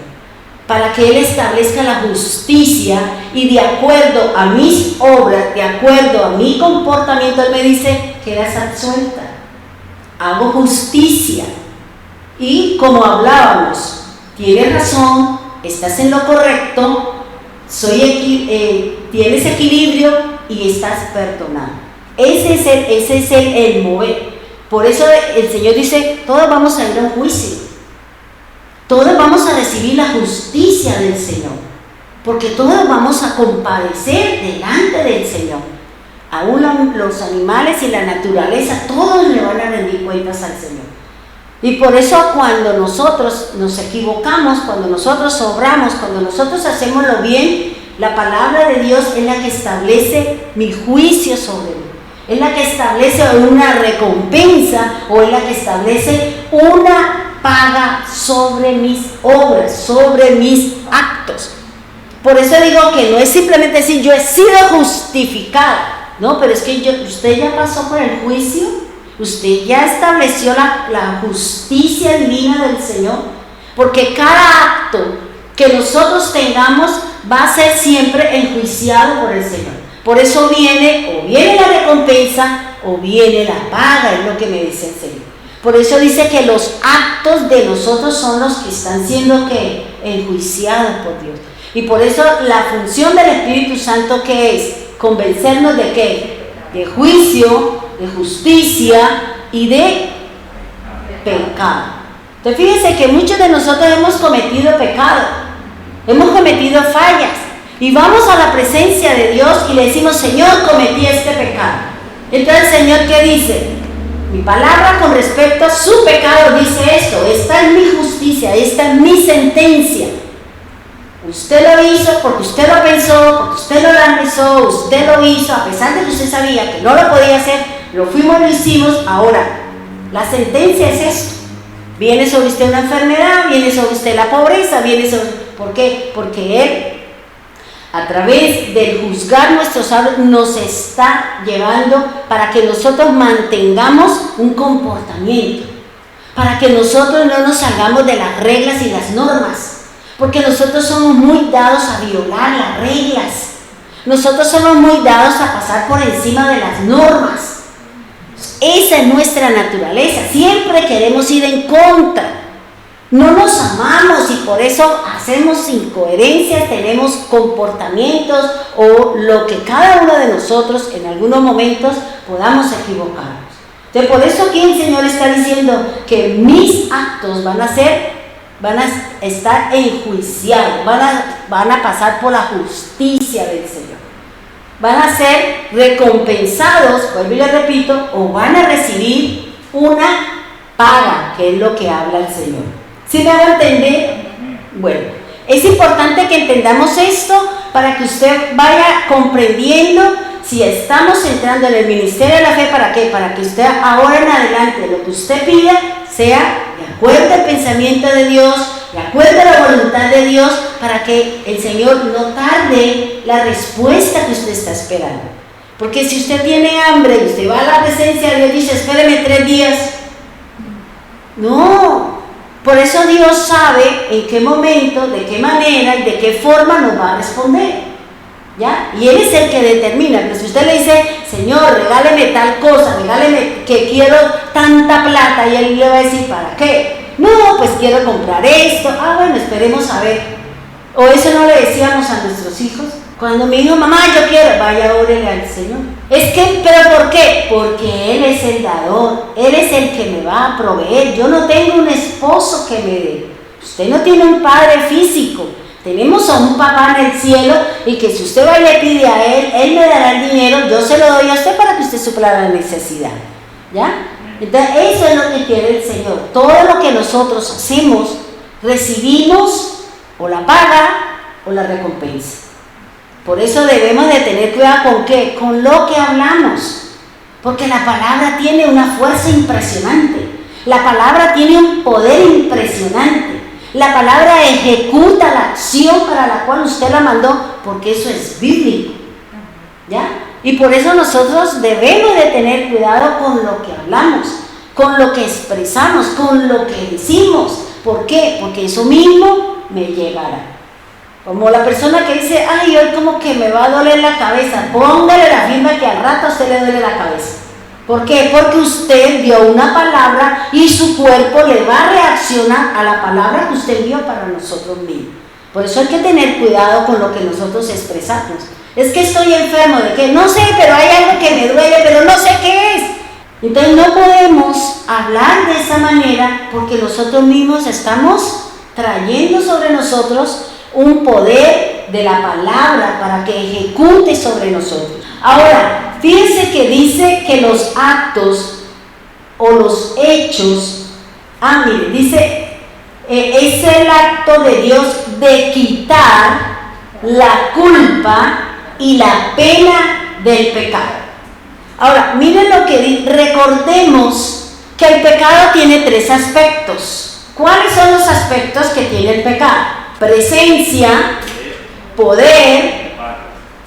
para que Él establezca la justicia y de acuerdo a mis obras, de acuerdo a mi comportamiento, Él me dice, quedas absuelta, hago justicia. Y como hablábamos, tienes razón, estás en lo correcto, tienes equilibrio y estás perdonado. Ese es el mover. Por eso el Señor dice, todos vamos a ir a un juicio. Todos vamos a recibir la justicia del Señor, porque todos vamos a compadecer delante del Señor. Aún los animales y la naturaleza, todos le van a rendir cuentas al Señor. Y por eso cuando nosotros nos equivocamos, cuando nosotros obramos, cuando nosotros hacemos lo bien, la palabra de Dios es la que establece mi juicio sobre mí. Es la que establece una recompensa o es la que establece una paga sobre mis obras, sobre mis actos. Por eso digo que no es simplemente decir yo he sido justificada, no, pero es que usted ya pasó por el juicio, usted ya estableció la justicia divina del Señor, porque cada acto que nosotros tengamos va a ser siempre enjuiciado por el Señor. Por eso viene la recompensa o viene la paga, es lo que me dice el Señor. Por eso dice que los actos de nosotros son los que están siendo enjuiciados por Dios. Y por eso la función del Espíritu Santo, ¿qué es? Convencernos de ¿qué? De juicio, de justicia y de pecado. Entonces fíjense que muchos de nosotros hemos cometido pecado, hemos cometido fallas. Y vamos a la presencia de Dios y le decimos, Señor, cometí este pecado. Entonces el Señor, ¿qué dice? Mi palabra con respecto a su pecado dice esto, esta es mi justicia, esta es mi sentencia. Usted lo hizo porque usted lo pensó, porque usted lo analizó, usted lo hizo, a pesar de que usted sabía que no lo podía hacer, lo fuimos, lo hicimos. Ahora, la sentencia es esto. Viene sobre usted una enfermedad, viene sobre usted la pobreza, viene sobre... ¿Por qué? Porque Él, a través del juzgar nuestros actos, nos está llevando para que nosotros mantengamos un comportamiento, para que nosotros no nos salgamos de las reglas y las normas, porque nosotros somos muy dados a violar las reglas, nosotros somos muy dados a pasar por encima de las normas. Esa es nuestra naturaleza, siempre queremos ir en contra. No nos amamos y por eso hacemos incoherencias, tenemos comportamientos o lo que cada uno de nosotros en algunos momentos podamos equivocarnos. Entonces por eso aquí el Señor está diciendo que mis actos van a estar enjuiciados, van a pasar por la justicia del Señor. Van a ser recompensados, vuelvo y le repito, o van a recibir una paga, que es lo que habla el Señor. ¿Sí me van a entender? Bueno, es importante que entendamos esto para que usted vaya comprendiendo si estamos entrando en el ministerio de la fe. ¿Para qué? Para que usted ahora en adelante lo que usted pida sea de acuerdo al pensamiento de Dios, de acuerdo a la voluntad de Dios, para que el Señor no tarde la respuesta que usted está esperando. Porque si usted tiene hambre y usted va a la presencia de Dios y dice, espéreme 3 días, no. Por eso Dios sabe en qué momento, de qué manera y de qué forma nos va a responder. ¿ya? Y Él es el que determina. Pero si usted le dice, Señor, regáleme tal cosa, regáleme que quiero tanta plata, y Él le va a decir, ¿para qué? No, pues quiero comprar esto. Ah, bueno, esperemos a ver. O eso no le decíamos a nuestros hijos. Cuando me dijo, mamá, yo quiero, vaya, órele al Señor. Es que, ¿pero por qué? Porque Él es el dador, Él es el que me va a proveer. Yo no tengo un esposo que me dé. Usted no tiene un padre físico. Tenemos a un papá en el cielo, y que si usted va y le pide a Él me dará el dinero, yo se lo doy a usted para que usted supla la necesidad. ¿Ya? Entonces, eso es lo que quiere el Señor. Todo lo que nosotros hacemos, recibimos o la paga o la recompensa. Por eso debemos de tener cuidado ¿con qué? Con lo que hablamos. Porque la palabra tiene una fuerza impresionante. La palabra tiene un poder impresionante. La palabra ejecuta la acción para la cual usted la mandó, porque eso es bíblico. ¿Ya? Y por eso nosotros debemos de tener cuidado con lo que hablamos, con lo que expresamos, con lo que decimos. ¿Por qué? Porque eso mismo me llegará. Como la persona que dice, ay, hoy como que me va a doler la cabeza, póngale la firma que al rato a usted le duele la cabeza. ¿Por qué? Porque usted dio una palabra y su cuerpo le va a reaccionar a la palabra que usted dio para nosotros mismos. Por eso hay que tener cuidado con lo que nosotros expresamos. Es que estoy enfermo, de que no sé, pero hay algo que me duele, pero no sé qué es. Entonces no podemos hablar de esa manera, porque nosotros mismos estamos trayendo sobre nosotros un poder de la palabra para que ejecute sobre nosotros. Ahora, fíjense que dice que los actos o los hechos, mire, dice, es el acto de Dios de quitar la culpa y la pena del pecado. Ahora, miren lo que dice, recordemos que el pecado tiene 3 aspectos. ¿Cuáles son los aspectos que tiene el pecado? Presencia, poder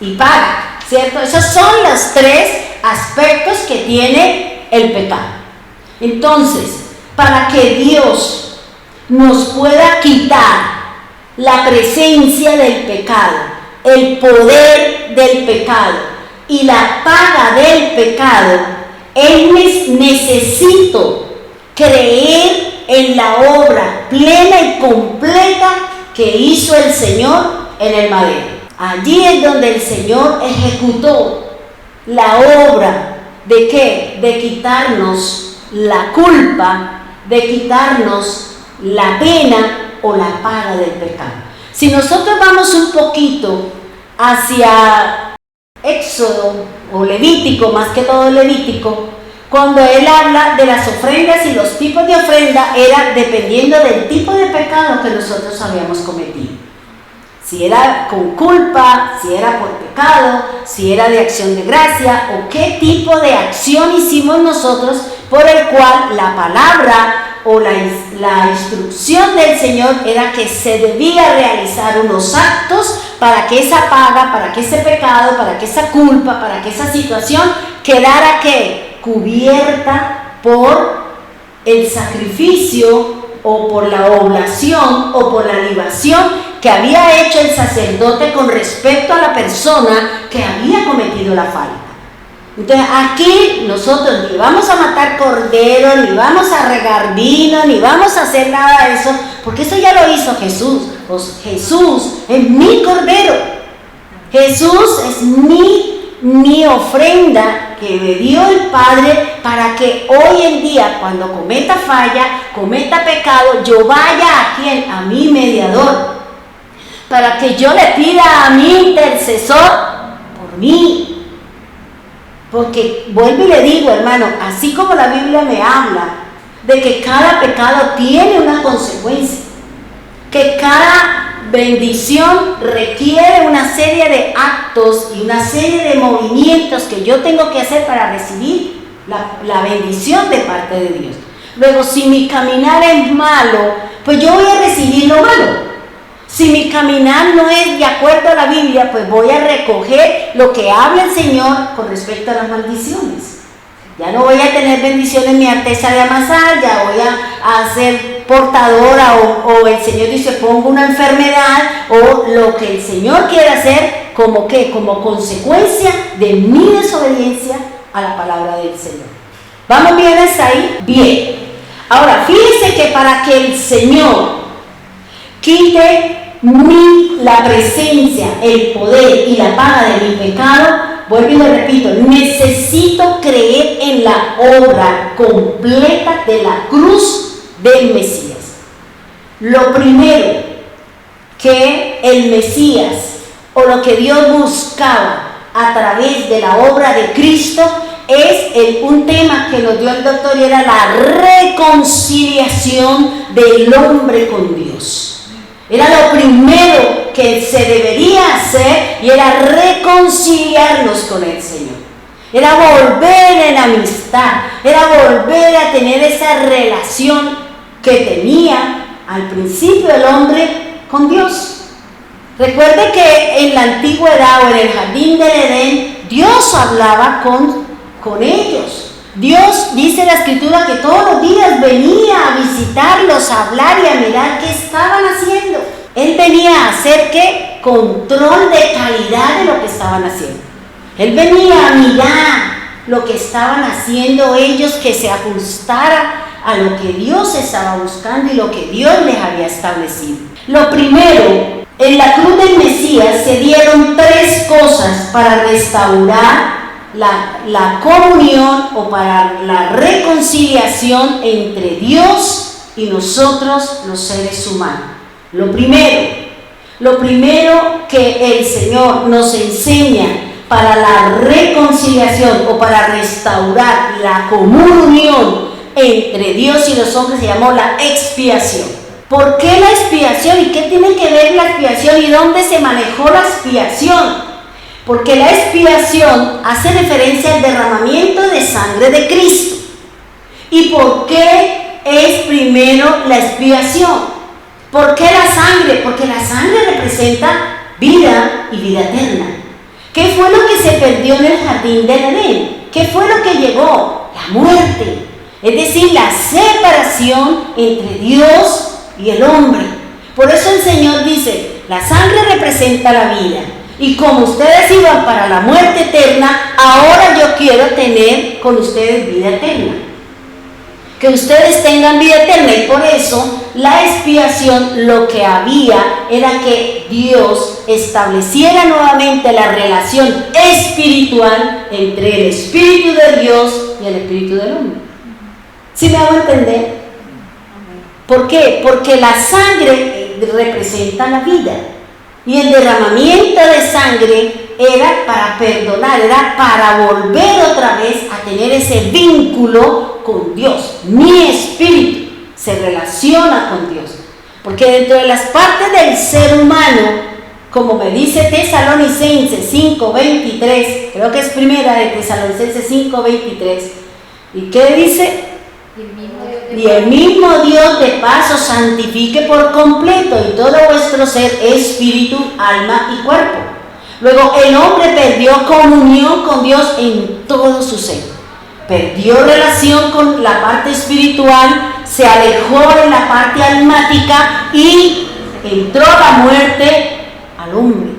y paga, ¿cierto? Esos son los 3 aspectos que tiene el pecado. Entonces, para que Dios nos pueda quitar la presencia del pecado, el poder del pecado y la paga del pecado, Él necesita creer en la obra plena y completa que hizo el Señor en el madero. Allí es donde el Señor ejecutó la obra ¿de qué? De quitarnos la culpa, de quitarnos la pena o la paga del pecado. Si nosotros vamos un poquito hacia Éxodo o Levítico, más que todo Levítico, cuando él habla de las ofrendas y los tipos de ofrenda, era dependiendo del tipo de pecado que nosotros habíamos cometido. Si era con culpa, si era por pecado, si era de acción de gracia, o qué tipo de acción hicimos nosotros por el cual la palabra o la instrucción del Señor era que se debía realizar unos actos para que esa paga, para que ese pecado, para que esa culpa, para que esa situación quedara ¿qué? Cubierta por el sacrificio o por la oblación o por la libación que había hecho el sacerdote con respecto a la persona que había cometido la falta. Entonces aquí nosotros ni vamos a matar cordero, ni vamos a regar vino, ni vamos a hacer nada de eso, porque eso ya lo hizo Jesús. Pues Jesús es mi cordero, Jesús es mi ofrenda que me dio el Padre para que hoy en día, cuando cometa falla, cometa pecado, yo vaya a quien, a mi mediador, para que yo le pida a mi intercesor por mí. Porque vuelvo y le digo, hermano, así como la Biblia me habla de que cada pecado tiene una consecuencia, que cada bendición requiere una serie de actos y una serie de movimientos que yo tengo que hacer para recibir la bendición de parte de Dios. Luego, si mi caminar es malo, pues yo voy a recibir lo malo. Si mi caminar no es de acuerdo a la Biblia, pues voy a recoger lo que habla el Señor con respecto a las maldiciones. Ya no voy a tener bendiciones en mi artesa de amasar, ya voy a ser portadora o el Señor dice pongo una enfermedad o lo que el Señor quiere hacer ¿como qué? Como consecuencia de mi desobediencia a la palabra del Señor. ¿Vamos bien hasta ahí? Bien. Ahora, fíjense que para que el Señor quite la presencia, el poder y la paga de mi pecado, vuelvo y le repito, necesito creer en la obra completa de la cruz del Mesías. Lo primero que el Mesías o lo que Dios buscaba a través de la obra de Cristo es un tema que nos dio el doctor, y era la reconciliación del hombre con Dios. Era lo primero que se debería hacer, y era reconciliarnos con el Señor. Era volver en amistad, era volver a tener esa relación que tenía al principio el hombre con Dios. Recuerde que en la antigüedad o en el jardín del Edén, Dios hablaba con ellos. Dios, dice la escritura, que todos los días venía a visitarlos, a hablar y a mirar qué estaban haciendo. Él venía a hacer ¿qué? Control de calidad de lo que estaban haciendo. Él venía a mirar lo que estaban haciendo ellos, que se ajustara a lo que Dios estaba buscando y lo que Dios les había establecido. Lo primero, en la cruz del Mesías se dieron 3 cosas para restaurar la comunión o para la reconciliación entre Dios y nosotros los seres humanos. Lo primero que el Señor nos enseña para la reconciliación o para restaurar la comunión entre Dios y los hombres se llamó la expiación. ¿Por qué la expiación? ¿Y qué tiene que ver la expiación? ¿Y dónde se manejó la expiación? Porque la expiación hace referencia al derramamiento de sangre de Cristo. ¿Y por qué es primero la expiación? ¿Por qué la sangre? Porque la sangre representa vida y vida eterna. ¿Qué fue lo que se perdió en el jardín del Edén? ¿Qué fue lo que llegó? La muerte. Es decir, la separación entre Dios y el hombre. Por eso el Señor dice, la sangre representa la vida. Y como ustedes iban para la muerte eterna, ahora yo quiero tener con ustedes vida eterna. Que ustedes tengan vida eterna. Y por eso la expiación, lo que había era que Dios estableciera nuevamente la relación espiritual entre el Espíritu de Dios y el Espíritu del hombre. ¿Sí me hago entender? ¿Por qué? Porque la sangre representa la vida. Y el derramamiento de sangre era para perdonar, era para volver otra vez a tener ese vínculo con Dios. Mi espíritu se relaciona con Dios. Porque dentro de las partes del ser humano, como me dice Tesalonicenses 5:23, creo que es primera de Tesalonicenses 5:23, ¿y qué dice? Y el mismo Dios de paz os santifique por completo y todo vuestro ser, espíritu, alma y cuerpo. Luego el hombre perdió comunión con Dios en todo su ser. Perdió relación con la parte espiritual, se alejó de la parte almática y entró la muerte al hombre.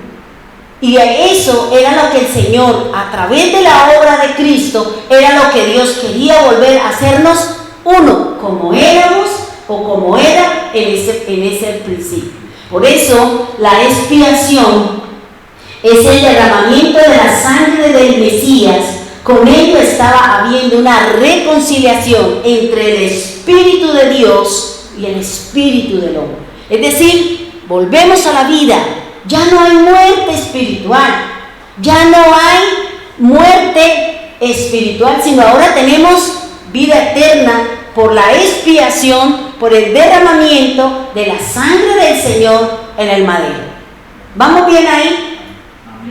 Y eso era lo que el Señor, a través de la obra de Cristo, era lo que Dios quería volver a hacernos uno, como éramos o como era en ese principio. Por eso la expiación es el derramamiento de la sangre del Mesías. Con ello estaba habiendo una reconciliación entre el Espíritu de Dios y el Espíritu del hombre. Es decir, volvemos a la vida. Ya no hay muerte espiritual, ya no hay muerte espiritual, sino ahora tenemos vida eterna por la expiación, por el derramamiento de la sangre del Señor en el madero. ¿Vamos bien ahí?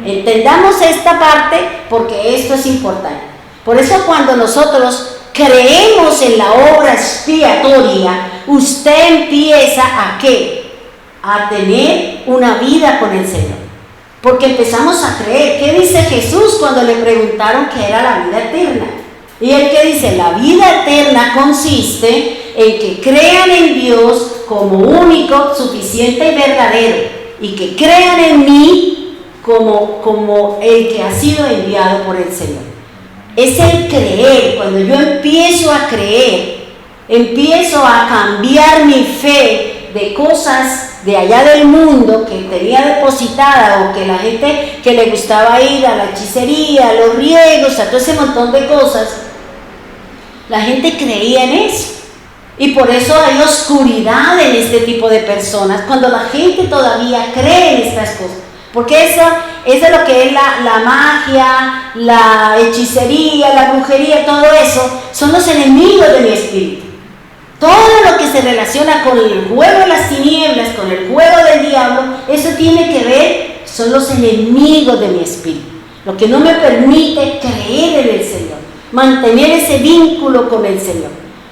Entendamos esta parte porque esto es importante. Por eso cuando nosotros creemos en la obra expiatoria, usted empieza ¿a qué? A tener una vida con el Señor. Porque empezamos a creer. ¿Qué dice Jesús cuando le preguntaron qué era la vida eterna? Y él que dice, la vida eterna consiste en que crean en Dios como único, suficiente y verdadero, y que crean en mí como el que ha sido enviado por el Señor. Es el creer. Cuando yo empiezo a creer, empiezo a cambiar mi fe de cosas de allá del mundo que tenía depositada, o que la gente que le gustaba ir a la hechicería, a los riegos, a todo ese montón de cosas, la gente creía en eso. Y por eso hay oscuridad en este tipo de personas, cuando la gente todavía cree en estas cosas. Porque eso es lo que es la magia, la hechicería, la brujería, todo eso son los enemigos de mi espíritu. Todo lo que se relaciona con el juego de las tinieblas, con el juego del diablo, eso tiene que ver, son los enemigos de mi espíritu. Lo que no me permite creer en el Señor, mantener ese vínculo con el Señor.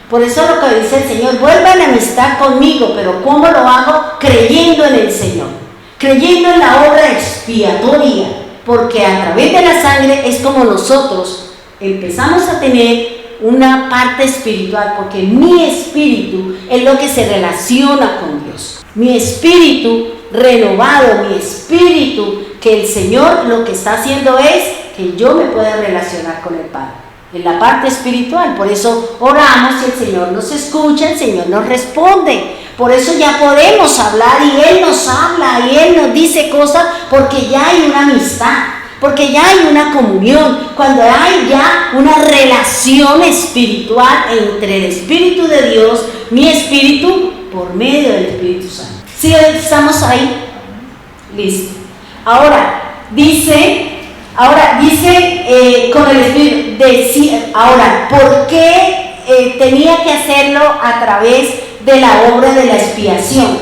Por eso lo que dice el Señor, vuelvan a amistad conmigo, pero ¿cómo lo hago? Creyendo en el Señor, creyendo en la obra expiatoria, porque a través de la sangre es como nosotros empezamos a tener una parte espiritual, porque mi espíritu es lo que se relaciona con Dios. Mi espíritu renovado, mi espíritu, que el Señor lo que está haciendo es que yo me pueda relacionar con el Padre, en la parte espiritual. Por eso oramos y el Señor nos escucha, el Señor nos responde. Por eso ya podemos hablar y Él nos habla y Él nos dice cosas, porque ya hay una amistad, porque ya hay una comunión, cuando hay ya una relación espiritual entre el Espíritu de Dios, mi espíritu, por medio del Espíritu Santo. ¿Sí estamos ahí? Listo. Ahora dice con el Espíritu, ahora, ¿por qué tenía que hacerlo a través de la obra de la expiación?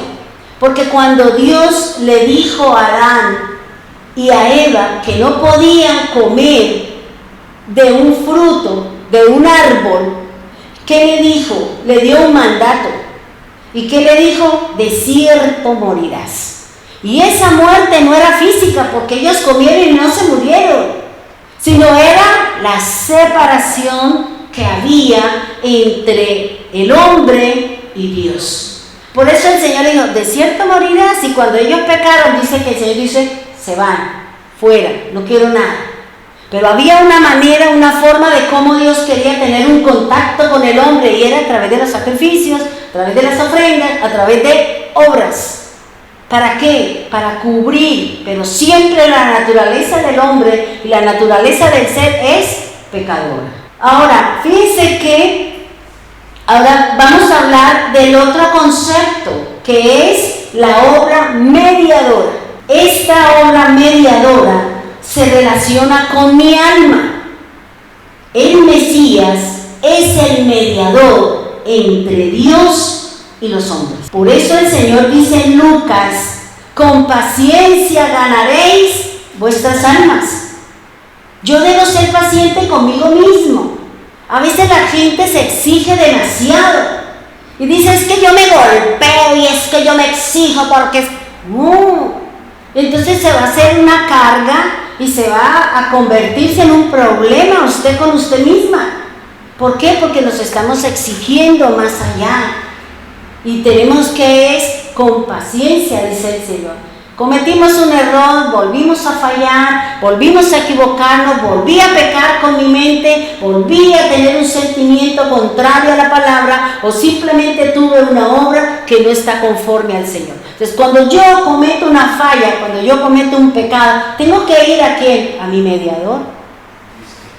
Porque cuando Dios le dijo a Adán y a Eva que no podían comer de un fruto, de un árbol, ¿qué le dijo? Le dio un mandato. ¿Y qué le dijo? De cierto morirás. Y esa muerte no era física, porque ellos comieron y no se murieron, sino era la separación que había entre el hombre y Dios. Por eso el Señor dijo, de cierto morirás. Y cuando ellos pecaron, dice que el Señor dice, se van, fuera, no quiero nada. Pero había una manera, una forma de cómo Dios quería tener un contacto con el hombre, y era a través de los sacrificios, a través de las ofrendas, a través de obras. ¿Para qué? Para cubrir, pero siempre la naturaleza del hombre y la naturaleza del ser es pecadora. Ahora, fíjense que ahora vamos a hablar del otro concepto, que es la obra mediadora. Esta obra mediadora se relaciona con mi alma. El Mesías es el mediador entre Dios y los hombres. Por eso el Señor dice en Lucas, con paciencia ganaréis vuestras almas. Yo debo ser paciente conmigo mismo. A veces la gente se exige demasiado y dice, es que yo me golpeo y es que yo me exijo porque entonces se va a hacer una carga y se va a convertirse en un problema usted con usted misma. ¿Por qué? Porque nos estamos exigiendo más allá. Y tenemos que es con paciencia, dice el Señor. Cometimos un error, volvimos a fallar, volvimos a equivocarnos, volví a pecar con mi mente, volví a tener un sentimiento contrario a la palabra, o simplemente tuve una obra que no está conforme al Señor. Entonces, cuando yo cometo una falla, cuando yo cometo un pecado, tengo que ir ¿a quién? A mi mediador.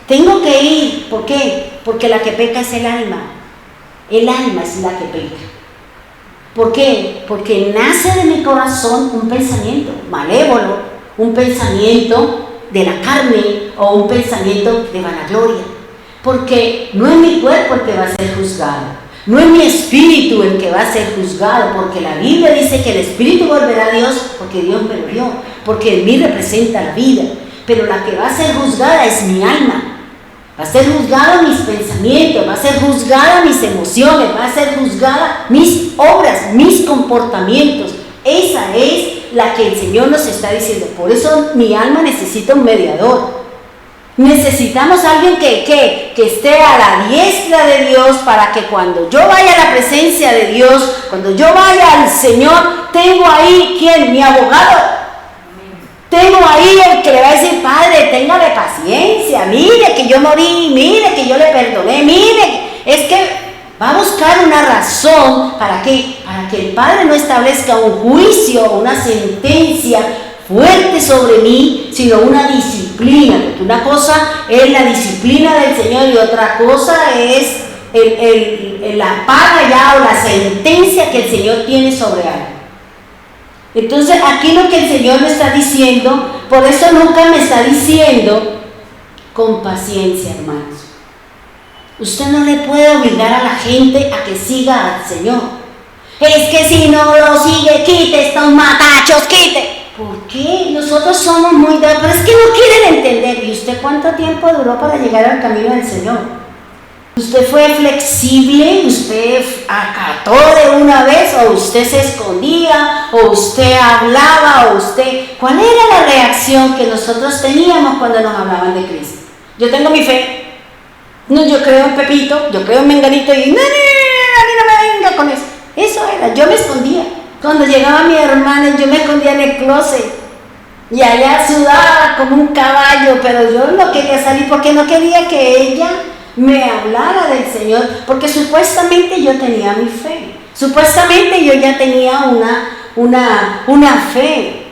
Tengo que ir, ¿por qué? Porque la que peca es el alma. El alma es la que peca. ¿Por qué? Porque nace de mi corazón un pensamiento malévolo, un pensamiento de la carne o un pensamiento de vanagloria. Porque no es mi cuerpo el que va a ser juzgado, no es mi espíritu el que va a ser juzgado, porque la Biblia dice que el espíritu volverá a Dios porque Dios me lo dio, porque en mí representa la vida. Pero la que va a ser juzgada es mi alma. Va a ser juzgada mis pensamientos, va a ser juzgada mis emociones, va a ser juzgada mis obras, mis comportamientos. Esa es la que el Señor nos está diciendo. Por eso mi alma necesita un mediador. Necesitamos a alguien que esté a la diestra de Dios, para que cuando yo vaya a la presencia de Dios, cuando yo vaya al Señor, tengo ahí, ¿quién? Mi abogado. Tengo ahí el que le va a decir, padre, téngale paciencia, mire que yo morí, mire que yo le perdoné, mire, es que va a buscar una razón para que el padre no establezca un juicio o una sentencia fuerte sobre mí, sino una disciplina, porque una cosa es la disciplina del Señor y otra cosa es la paga ya o la sentencia que el Señor tiene sobre algo. Entonces aquí lo que el Señor me está diciendo, por eso nunca me está diciendo con paciencia, hermanos. Usted no le puede obligar a la gente a que siga al Señor. Es que si no lo sigue, quite estos matachos, quite. ¿Por qué? Nosotros somos muy débiles, pero es que no quieren entender. ¿Y usted cuánto tiempo duró para llegar al camino del Señor? ¿Usted fue flexible? ¿Usted acató de una vez? ¿O usted se escondía? ¿O usted hablaba? ¿O usted...? ¿Cuál era la reacción que nosotros teníamos cuando nos hablaban de Cristo? Yo tengo mi fe. No, yo creo en Pepito, yo creo en Menganito y... No, a mí no me venga con eso. Eso era, yo me escondía. Cuando llegaba mi hermana, yo me escondía en el closet. Y allá sudaba como un caballo, pero yo no quería salir porque no quería que ella me hablara del Señor, porque supuestamente yo tenía mi fe, supuestamente yo ya tenía una fe,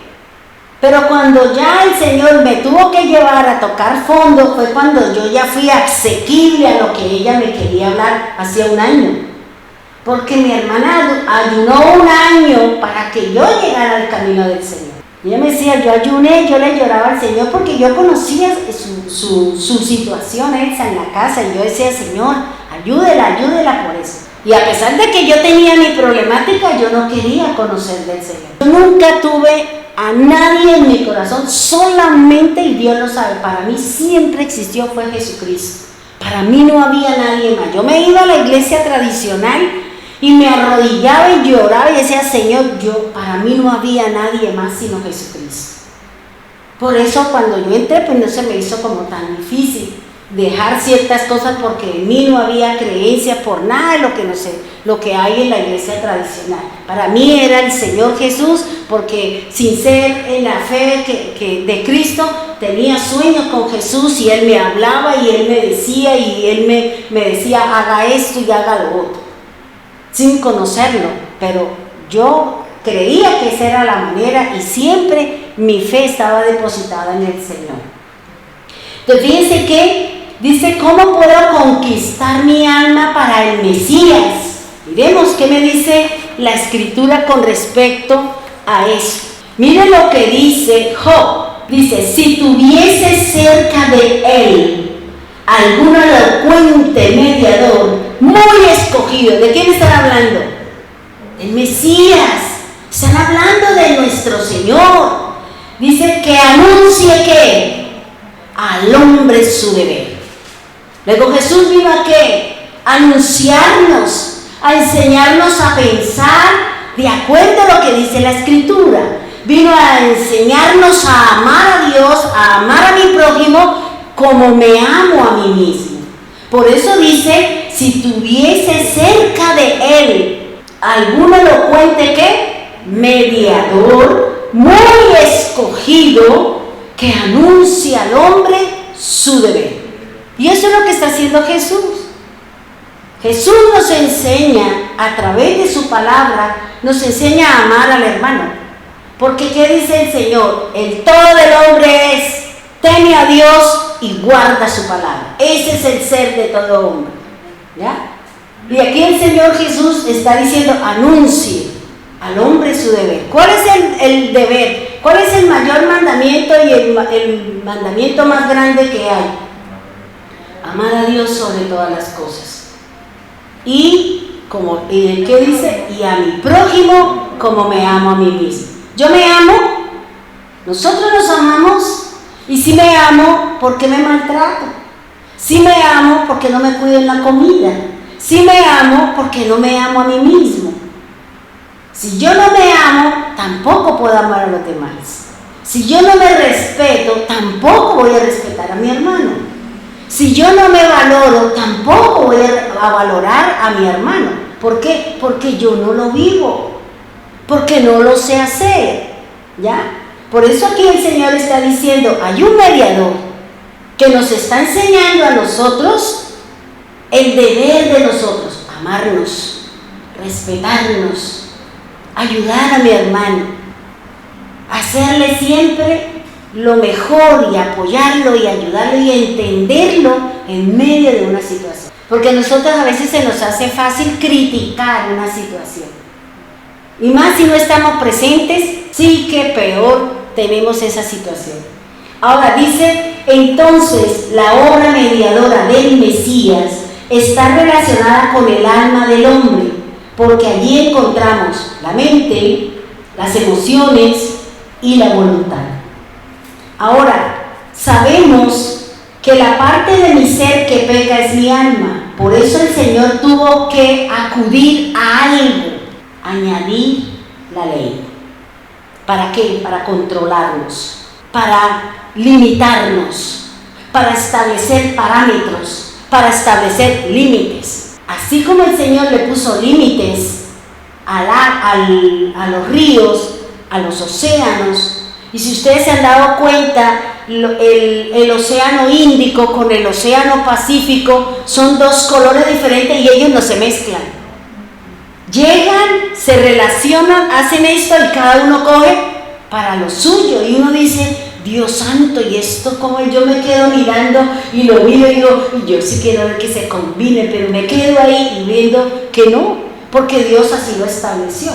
pero cuando ya el Señor me tuvo que llevar a tocar fondo, fue cuando yo ya fui asequible a lo que ella me quería hablar hacía un año, porque mi hermana ayunó un año para que yo llegara al camino del Señor. Y ella me decía, yo ayuné, yo le lloraba al Señor porque yo conocía su situación, Elsa, en la casa, y yo decía, Señor, ayúdela por eso. Y a pesar de que yo tenía mi problemática, yo no quería conocer del Señor. Yo nunca tuve a nadie en mi corazón, solamente, y Dios lo sabe, para mí siempre existió fue Jesucristo. Para mí no había nadie más. Yo me iba a la iglesia tradicional y me arrodillaba y lloraba y decía, Señor, para mí no había nadie más sino Jesucristo. Por eso cuando yo entré, pues no se me hizo como tan difícil dejar ciertas cosas, porque en mí no había creencia por nada de lo que hay en la iglesia tradicional. Para mí era el Señor Jesús, porque sin ser en la fe de Cristo, tenía sueños con Jesús y Él me hablaba y Él me decía, me decía, haga esto y haga lo otro, sin conocerlo, pero yo creía que esa era la manera y siempre mi fe estaba depositada en el Señor. Entonces fíjense que dice, ¿cómo puedo conquistar mi alma para el Mesías? Miremos qué me dice la Escritura con respecto a eso. Miren lo que dice Job. Dice, si tuviese cerca de él algún elocuente mediador, muy escogido. ¿De quién están hablando? El Mesías. Están hablando de nuestro Señor. Dice que anuncie que al hombre su deber. Luego Jesús vino a qué? A anunciarnos, a enseñarnos a pensar de acuerdo a lo que dice la Escritura. Vino a enseñarnos a amar a Dios, a amar a mi prójimo como me amo a mí mismo. Por eso dice, si tuviese cerca de él algún elocuente ¿qué? Mediador, muy escogido, que anuncia al hombre su deber. Y eso es lo que está haciendo Jesús. Jesús nos enseña, a través de su palabra, nos enseña a amar al hermano. Porque ¿qué dice el Señor? El todo del hombre es, teme a Dios y guarda su palabra. Ese es el ser de todo hombre. ¿Ya? Y aquí el Señor Jesús está diciendo, anuncie al hombre su deber. ¿Cuál es el deber? ¿Cuál es el mayor mandamiento y el mandamiento más grande que hay? Amar a Dios sobre todas las cosas. ¿Qué dice? Y a mi prójimo como me amo a mí mismo. Yo me amo, nosotros nos amamos, y si me amo, ¿por qué me maltrato? Si me amo, porque no me cuido en la comida. Si me amo, porque no me amo a mí mismo. Si yo no me amo, tampoco puedo amar a los demás. Si yo no me respeto, tampoco voy a respetar a mi hermano. Si yo no me valoro, tampoco voy a valorar a mi hermano. ¿Por qué? Porque yo no lo vivo. Porque no lo sé hacer, ¿ya? Por eso aquí el Señor está diciendo, hay un mediador que nos está enseñando a nosotros el deber de nosotros, amarnos, respetarnos, ayudar a mi hermano, hacerle siempre lo mejor y apoyarlo y ayudarlo y entenderlo en medio de una situación. Porque a nosotros a veces se nos hace fácil criticar una situación. Y más si no estamos presentes, sí que peor tenemos esa situación. Ahora dice, entonces la obra mediadora del Mesías está relacionada con el alma del hombre, porque allí encontramos la mente, las emociones y la voluntad. Ahora, sabemos que la parte de mi ser que peca es mi alma, por eso el Señor tuvo que acudir a algo, añadir la ley. ¿Para qué? Para controlarnos, para limitarnos, para establecer parámetros, para establecer límites. Así como el Señor le puso límites a los ríos, a los océanos, y si ustedes se han dado cuenta, el océano Índico con el océano Pacífico son dos colores diferentes y ellos no se mezclan. Llegan, se relacionan, hacen esto y cada uno coge para lo suyo. Y uno dice, Dios santo, y esto como yo me quedo mirando y lo miro y digo, yo sí quiero ver que se combine, pero me quedo ahí y viendo que no, porque Dios así lo estableció.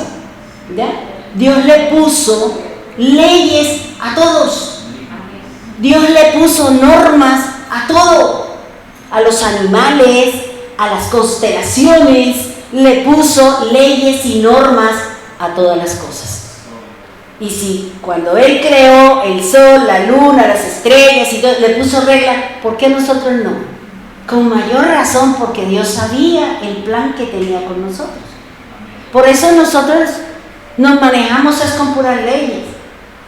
¿Ya? Dios le puso leyes a todos. Dios le puso normas a todo, a los animales, a las constelaciones, le puso leyes y normas a todas las cosas. Y si cuando Él creó el sol, la luna, las estrellas y todo, le puso reglas, ¿por qué nosotros no? Con mayor razón, porque Dios sabía el plan que tenía con nosotros. Por eso nosotros nos manejamos es con puras leyes.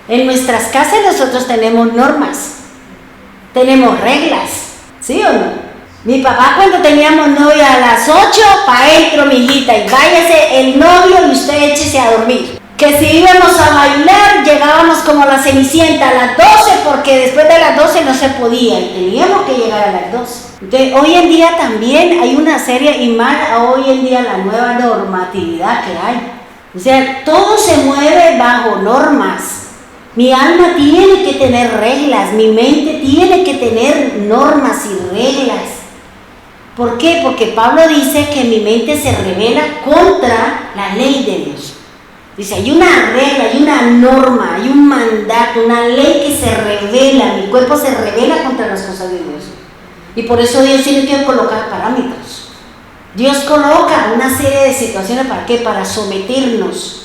En nuestras casas nosotros tenemos normas, tenemos reglas, ¿sí o no? Mi papá cuando teníamos novia a las 8, pa' adentro, mijita, y váyase el novio y usted échese a dormir. Que si íbamos a bailar, llegábamos como la Cenicienta a las 12, porque después de las 12 no se podía, y teníamos que llegar a las 12. Entonces, hoy en día también hay una serie, y más hoy en día la nueva normatividad que hay. O sea, todo se mueve bajo normas. Mi alma tiene que tener reglas, mi mente tiene que tener normas y reglas. ¿Por qué? Porque Pablo dice que mi mente se rebela contra la ley de Dios. Dice, hay una regla, hay una norma, hay un mandato, una ley que se revela, mi cuerpo se revela contra las cosas de Dios. Y por eso Dios tiene que colocar parámetros. Dios coloca una serie de situaciones, ¿para qué? Para someternos,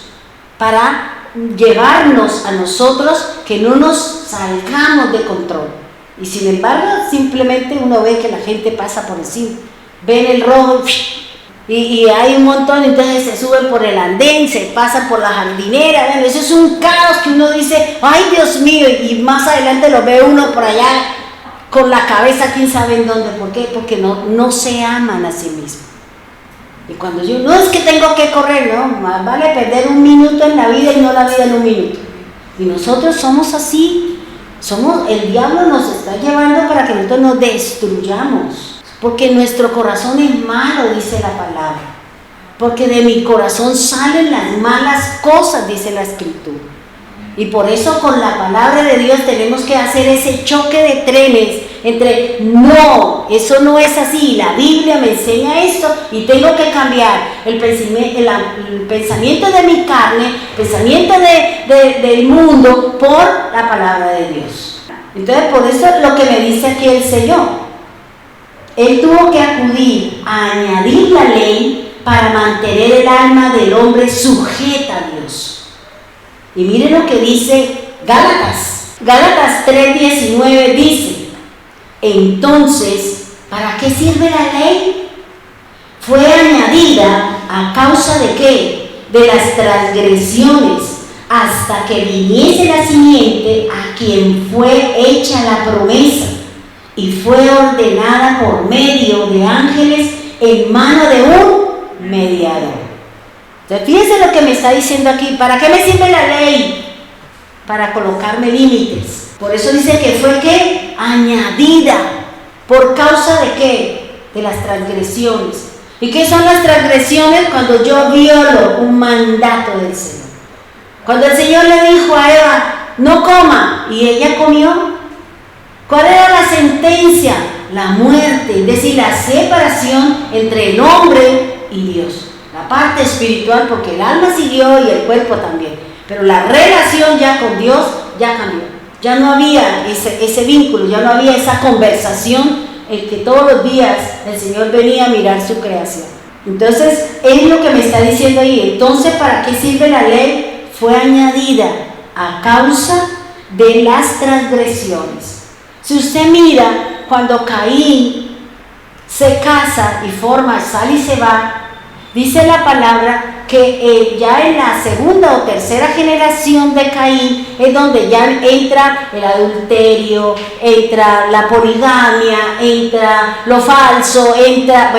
para llevarnos a nosotros que no nos salgamos de control. Y sin embargo, simplemente uno ve que la gente pasa por encima, ven el rojo y hay un montón, entonces se suben por el andén, se pasan por la jardinera. Bueno, eso es un caos que uno dice, ay Dios mío, y más adelante lo ve uno por allá con la cabeza quién sabe en dónde. ¿Por qué? Porque no se aman a sí mismos. Y cuando yo, no es que tengo que correr, no, más vale perder un minuto en la vida y no la vida en un minuto. Y nosotros somos así, el diablo nos está llevando para que nosotros nos destruyamos, porque nuestro corazón es malo, dice la palabra, porque de mi corazón salen las malas cosas, dice la Escritura. Y por eso con la palabra de Dios tenemos que hacer ese choque de trenes entre, no, eso no es así, la Biblia me enseña esto y tengo que cambiar el pensamiento de mi carne, el pensamiento del mundo por la palabra de Dios. Entonces por eso lo que me dice aquí el Señor, Él tuvo que acudir a añadir la ley para mantener el alma del hombre sujeta a Dios. Y miren lo que dice Gálatas 3:19 dice, entonces, ¿para qué sirve la ley? Fue añadida a causa de ¿qué? De las transgresiones, hasta que viniese la simiente a quien fue hecha la promesa, y fue ordenada por medio de ángeles en mano de un mediador. Entonces, fíjense lo que me está diciendo aquí. ¿Para qué me sirve la ley? para colocarme límites. Por eso dice que fue ¿qué? Añadida. ¿Por causa de qué? De las transgresiones. ¿Y qué son las transgresiones? Cuando yo violo un mandato del Señor. Cuando el Señor le dijo a Eva, no coma, y ella comió. ¿Cuál era la sentencia? La muerte, es decir, la separación entre el hombre y Dios. La parte espiritual, porque el alma siguió y el cuerpo también. Pero la relación ya con Dios ya cambió. Ya no había ese vínculo, ya no había esa conversación en que todos los días el Señor venía a mirar su creación. Entonces, es lo que me está diciendo ahí. Entonces, ¿para qué sirve la ley? Fue añadida a causa de las transgresiones. Si usted mira, cuando Caín se casa y forma, sale y se va, dice la palabra que ya en la segunda o tercera generación de Caín es donde ya entra el adulterio, entra la poligamia, entra lo falso, entra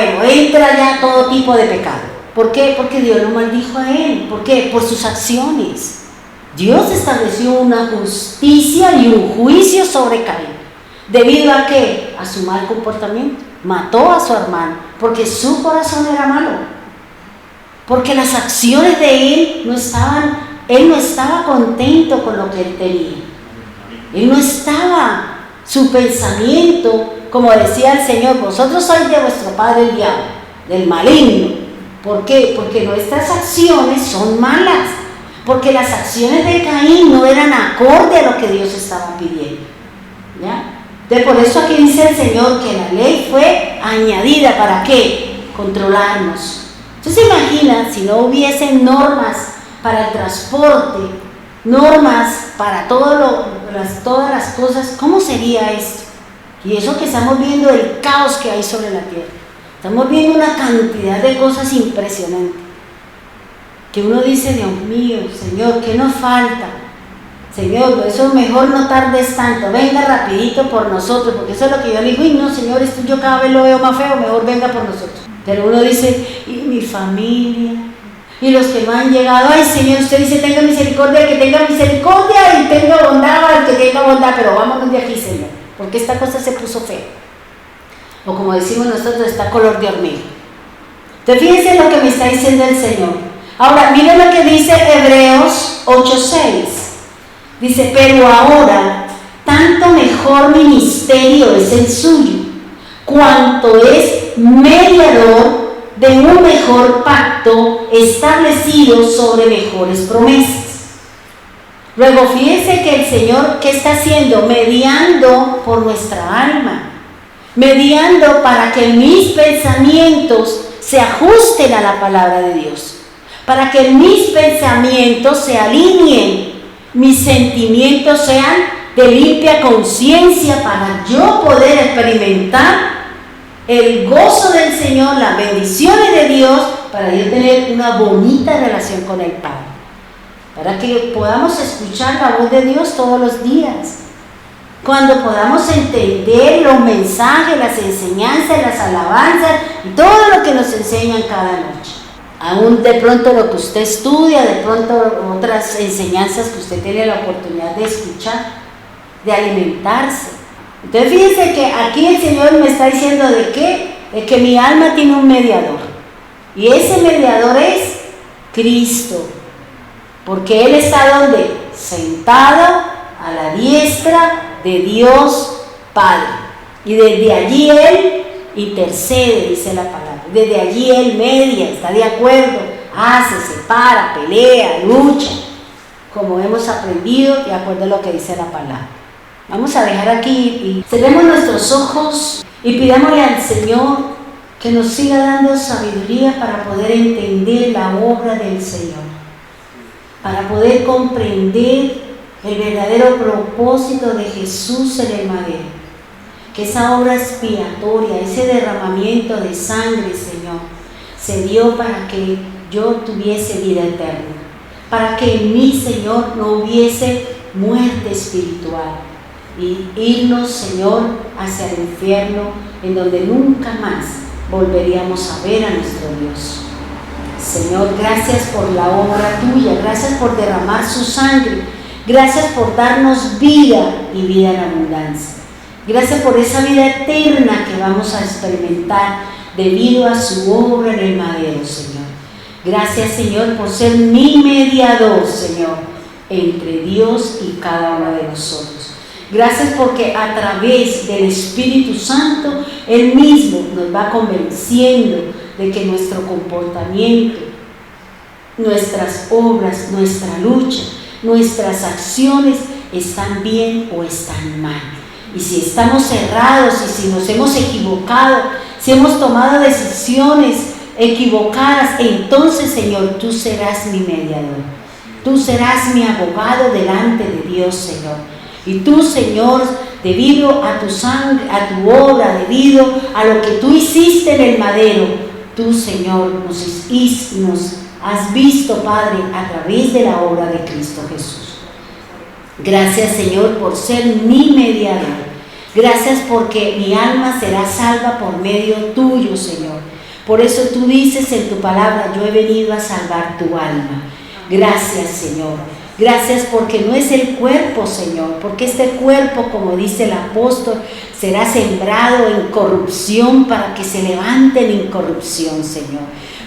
ya todo tipo de pecado. ¿Por qué? Porque Dios lo maldijo a él. ¿Por qué? Por sus acciones. Dios estableció una justicia y un juicio sobre Caín. ¿Debido a qué? A su mal comportamiento. Mató a su hermano porque su corazón era malo. Porque las acciones de él no estaba contento con lo que él tenía. Él no estaba, su pensamiento, como decía el Señor, vosotros sois de vuestro padre el diablo, del maligno. ¿Por qué? Porque nuestras acciones son malas. Porque las acciones de Caín no eran acorde a lo que Dios estaba pidiendo. ¿Ya? Entonces, por eso aquí dice el Señor que la ley fue añadida. ¿Para qué? Controlarnos. Entonces, se imagina si no hubiesen normas para el transporte, normas para todas las cosas, ¿cómo sería esto? Y eso que estamos viendo, el caos que hay sobre la tierra. Estamos viendo una cantidad de cosas impresionantes. Que uno dice, Dios mío, Señor, ¿qué nos falta? Señor, eso es mejor no tardes tanto, venga rapidito por nosotros, porque eso es lo que yo le digo, y no, Señor, esto yo cada vez lo veo más feo, mejor venga por nosotros. Pero uno dice, y mi familia, y los que no han llegado, ay Señor, usted dice, tenga misericordia, el que tenga misericordia, y tenga bondad, al que tenga bondad, pero vámonos de aquí, Señor, porque esta cosa se puso fea. O como decimos nosotros, está color de hormiga. Entonces fíjense lo que me está diciendo el Señor. Ahora, miren lo que dice Hebreos 8:6. Dice, pero ahora, tanto mejor ministerio es el suyo, cuanto es mediador de un mejor pacto establecido sobre mejores promesas. Luego, fíjense que el Señor, ¿qué está haciendo? Mediando por nuestra alma. Mediando para que mis pensamientos se ajusten a la palabra de Dios. Para que mis pensamientos se alineen, mis sentimientos sean de limpia conciencia para yo poder experimentar el gozo del Señor, las bendiciones de Dios, para yo tener una bonita relación con el Padre. Para que podamos escuchar la voz de Dios todos los días. Cuando podamos entender los mensajes, las enseñanzas, las alabanzas y todo lo que nos enseñan cada noche. Aún de pronto lo que usted estudia, de pronto otras enseñanzas que usted tiene la oportunidad de escuchar, de alimentarse. Entonces fíjense que aquí el Señor me está diciendo de qué, de que mi alma tiene un mediador. Y ese mediador es Cristo. Porque Él está donde? Sentado a la diestra de Dios Padre. Y desde allí Él intercede, dice la palabra. Desde allí Él media, está de acuerdo, hace, separa, pelea, lucha, como hemos aprendido de acuerdo a lo que dice la palabra. Vamos a dejar aquí y cerremos nuestros ojos y pidámosle al Señor que nos siga dando sabiduría para poder entender la obra del Señor, para poder comprender el verdadero propósito de Jesús en el madero. Que esa obra expiatoria, ese derramamiento de sangre, Señor, se dio para que yo tuviese vida eterna, para que en mí, Señor, no hubiese muerte espiritual y irnos, Señor, hacia el infierno, en donde nunca más volveríamos a ver a nuestro Dios. Señor, gracias por la obra tuya, gracias por derramar su sangre, Gracias por darnos vida y vida en abundancia. Gracias por esa vida eterna que vamos a experimentar debido a su obra en el madero, Señor. Gracias, Señor, por ser mi mediador, Señor, entre Dios y cada uno de nosotros. Gracias porque a través del Espíritu Santo, Él mismo nos va convenciendo de que nuestro comportamiento, nuestras obras, nuestra lucha, nuestras acciones están bien o están mal. Y si estamos errados y si nos hemos equivocado, si hemos tomado decisiones equivocadas, entonces, Señor, tú serás mi mediador. Tú serás mi abogado delante de Dios, Señor. Y tú, Señor, debido a tu sangre, a tu obra, debido a lo que tú hiciste en el madero, tú, Señor, nos has visto, Padre, a través de la obra de Cristo Jesús. Gracias, Señor, por ser mi mediador. Gracias porque mi alma será salva por medio tuyo, Señor. Por eso tú dices en tu palabra, yo he venido a salvar tu alma. Gracias, Señor. Gracias porque no es el cuerpo, Señor, porque este cuerpo, como dice el apóstol, será sembrado en corrupción para que se levante en incorrupción, Señor.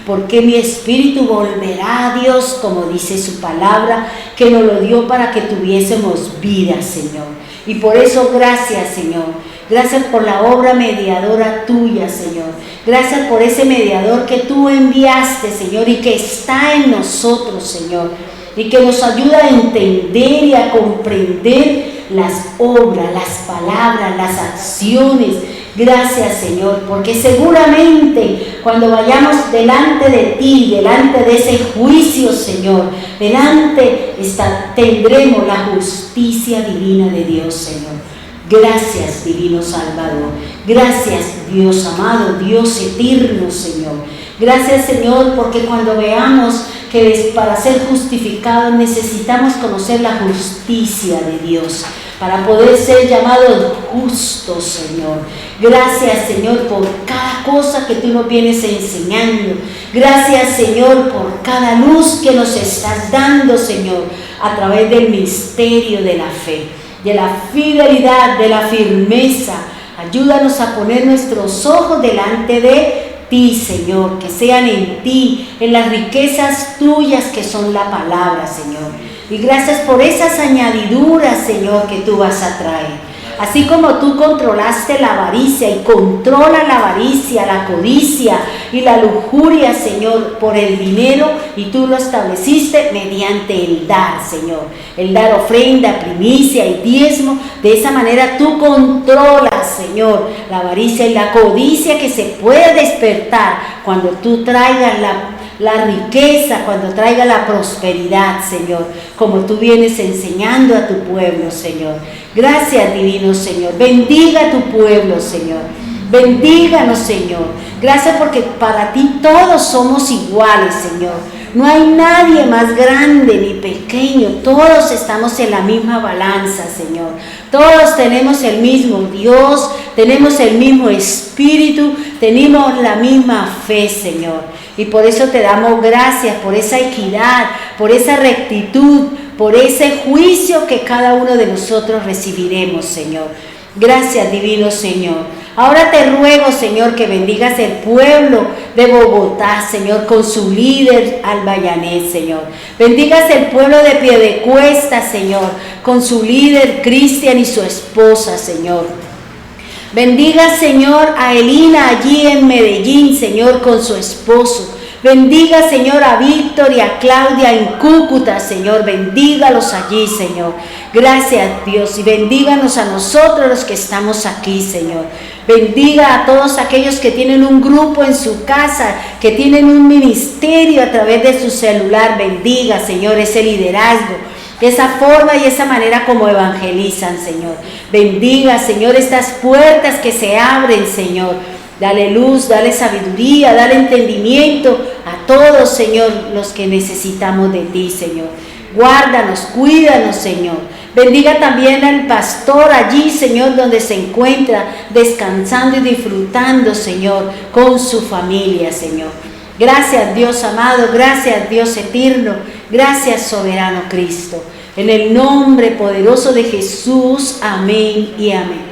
Porque mi espíritu volverá a Dios, como dice su palabra, que nos lo dio para que tuviésemos vida, Señor. Y por eso, gracias, Señor. Gracias por la obra mediadora tuya, Señor. Gracias por ese mediador que tú enviaste, Señor, y que está en nosotros, Señor. Y que nos ayuda a entender y a comprender las obras, las palabras, las acciones. Gracias, Señor, porque seguramente cuando vayamos delante de ti, delante de ese juicio, Señor, tendremos la justicia divina de Dios, Señor. Gracias, divino Salvador. Gracias, Dios amado, Dios eterno, Señor. Gracias, Señor, porque cuando veamos que para ser justificados necesitamos conocer la justicia de Dios, para poder ser llamados justos, Señor. Gracias, Señor, por cada cosa que tú nos vienes enseñando. Gracias, Señor, por cada luz que nos estás dando, Señor, a través del misterio de la fe, de la fidelidad, de la firmeza. Ayúdanos a poner nuestros ojos delante de ti, Señor, que sean en ti, en las riquezas tuyas que son la palabra, Señor. Y gracias por esas añadiduras, Señor, que tú vas a traer. Así como tú controlaste la avaricia y controla la avaricia, la codicia y la lujuria, Señor, por el dinero, y tú lo estableciste mediante el dar, Señor. El dar ofrenda, primicia y diezmo. De esa manera tú controlas, Señor, la avaricia y la codicia que se puede despertar cuando tú traigas la riqueza, cuando traiga la prosperidad, Señor, como tú vienes enseñando a tu pueblo, Señor. Gracias, divino Señor. Bendiga a tu pueblo, Señor. Bendíganos, Señor. Gracias porque para ti todos somos iguales, Señor. No hay nadie más grande ni pequeño. Todos estamos en la misma balanza, Señor. Todos tenemos el mismo Dios, tenemos el mismo Espíritu, tenemos la misma fe, Señor. Y por eso te damos gracias por esa equidad, por esa rectitud, por ese juicio que cada uno de nosotros recibiremos, Señor. Gracias, divino Señor. Ahora te ruego, Señor, que bendigas el pueblo de Bogotá, Señor, con su líder Albayanet, Señor. Bendigas el pueblo de Piedecuesta, Señor, con su líder Cristian y su esposa, Señor. Bendiga, Señor, a Elina allí en Medellín, Señor, con su esposo. Bendiga, Señor, a Víctor y a Claudia en Cúcuta, Señor. Bendígalos allí, Señor. Gracias, Dios. Y bendíganos a nosotros los que estamos aquí, Señor. Bendiga a todos aquellos que tienen un grupo en su casa, que tienen un ministerio a través de su celular. Bendiga, Señor, ese liderazgo, esa forma y esa manera como evangelizan, Señor. Bendiga, Señor, estas puertas que se abren, Señor. Dale luz, dale sabiduría, dale entendimiento a todos, Señor, los que necesitamos de ti, Señor. Guárdanos, cuídanos, Señor. Bendiga también al pastor allí, Señor, donde se encuentra descansando y disfrutando, Señor, con su familia, Señor. Gracias, Dios amado, gracias, Dios eterno, gracias, soberano Cristo. En el nombre poderoso de Jesús, amén y amén.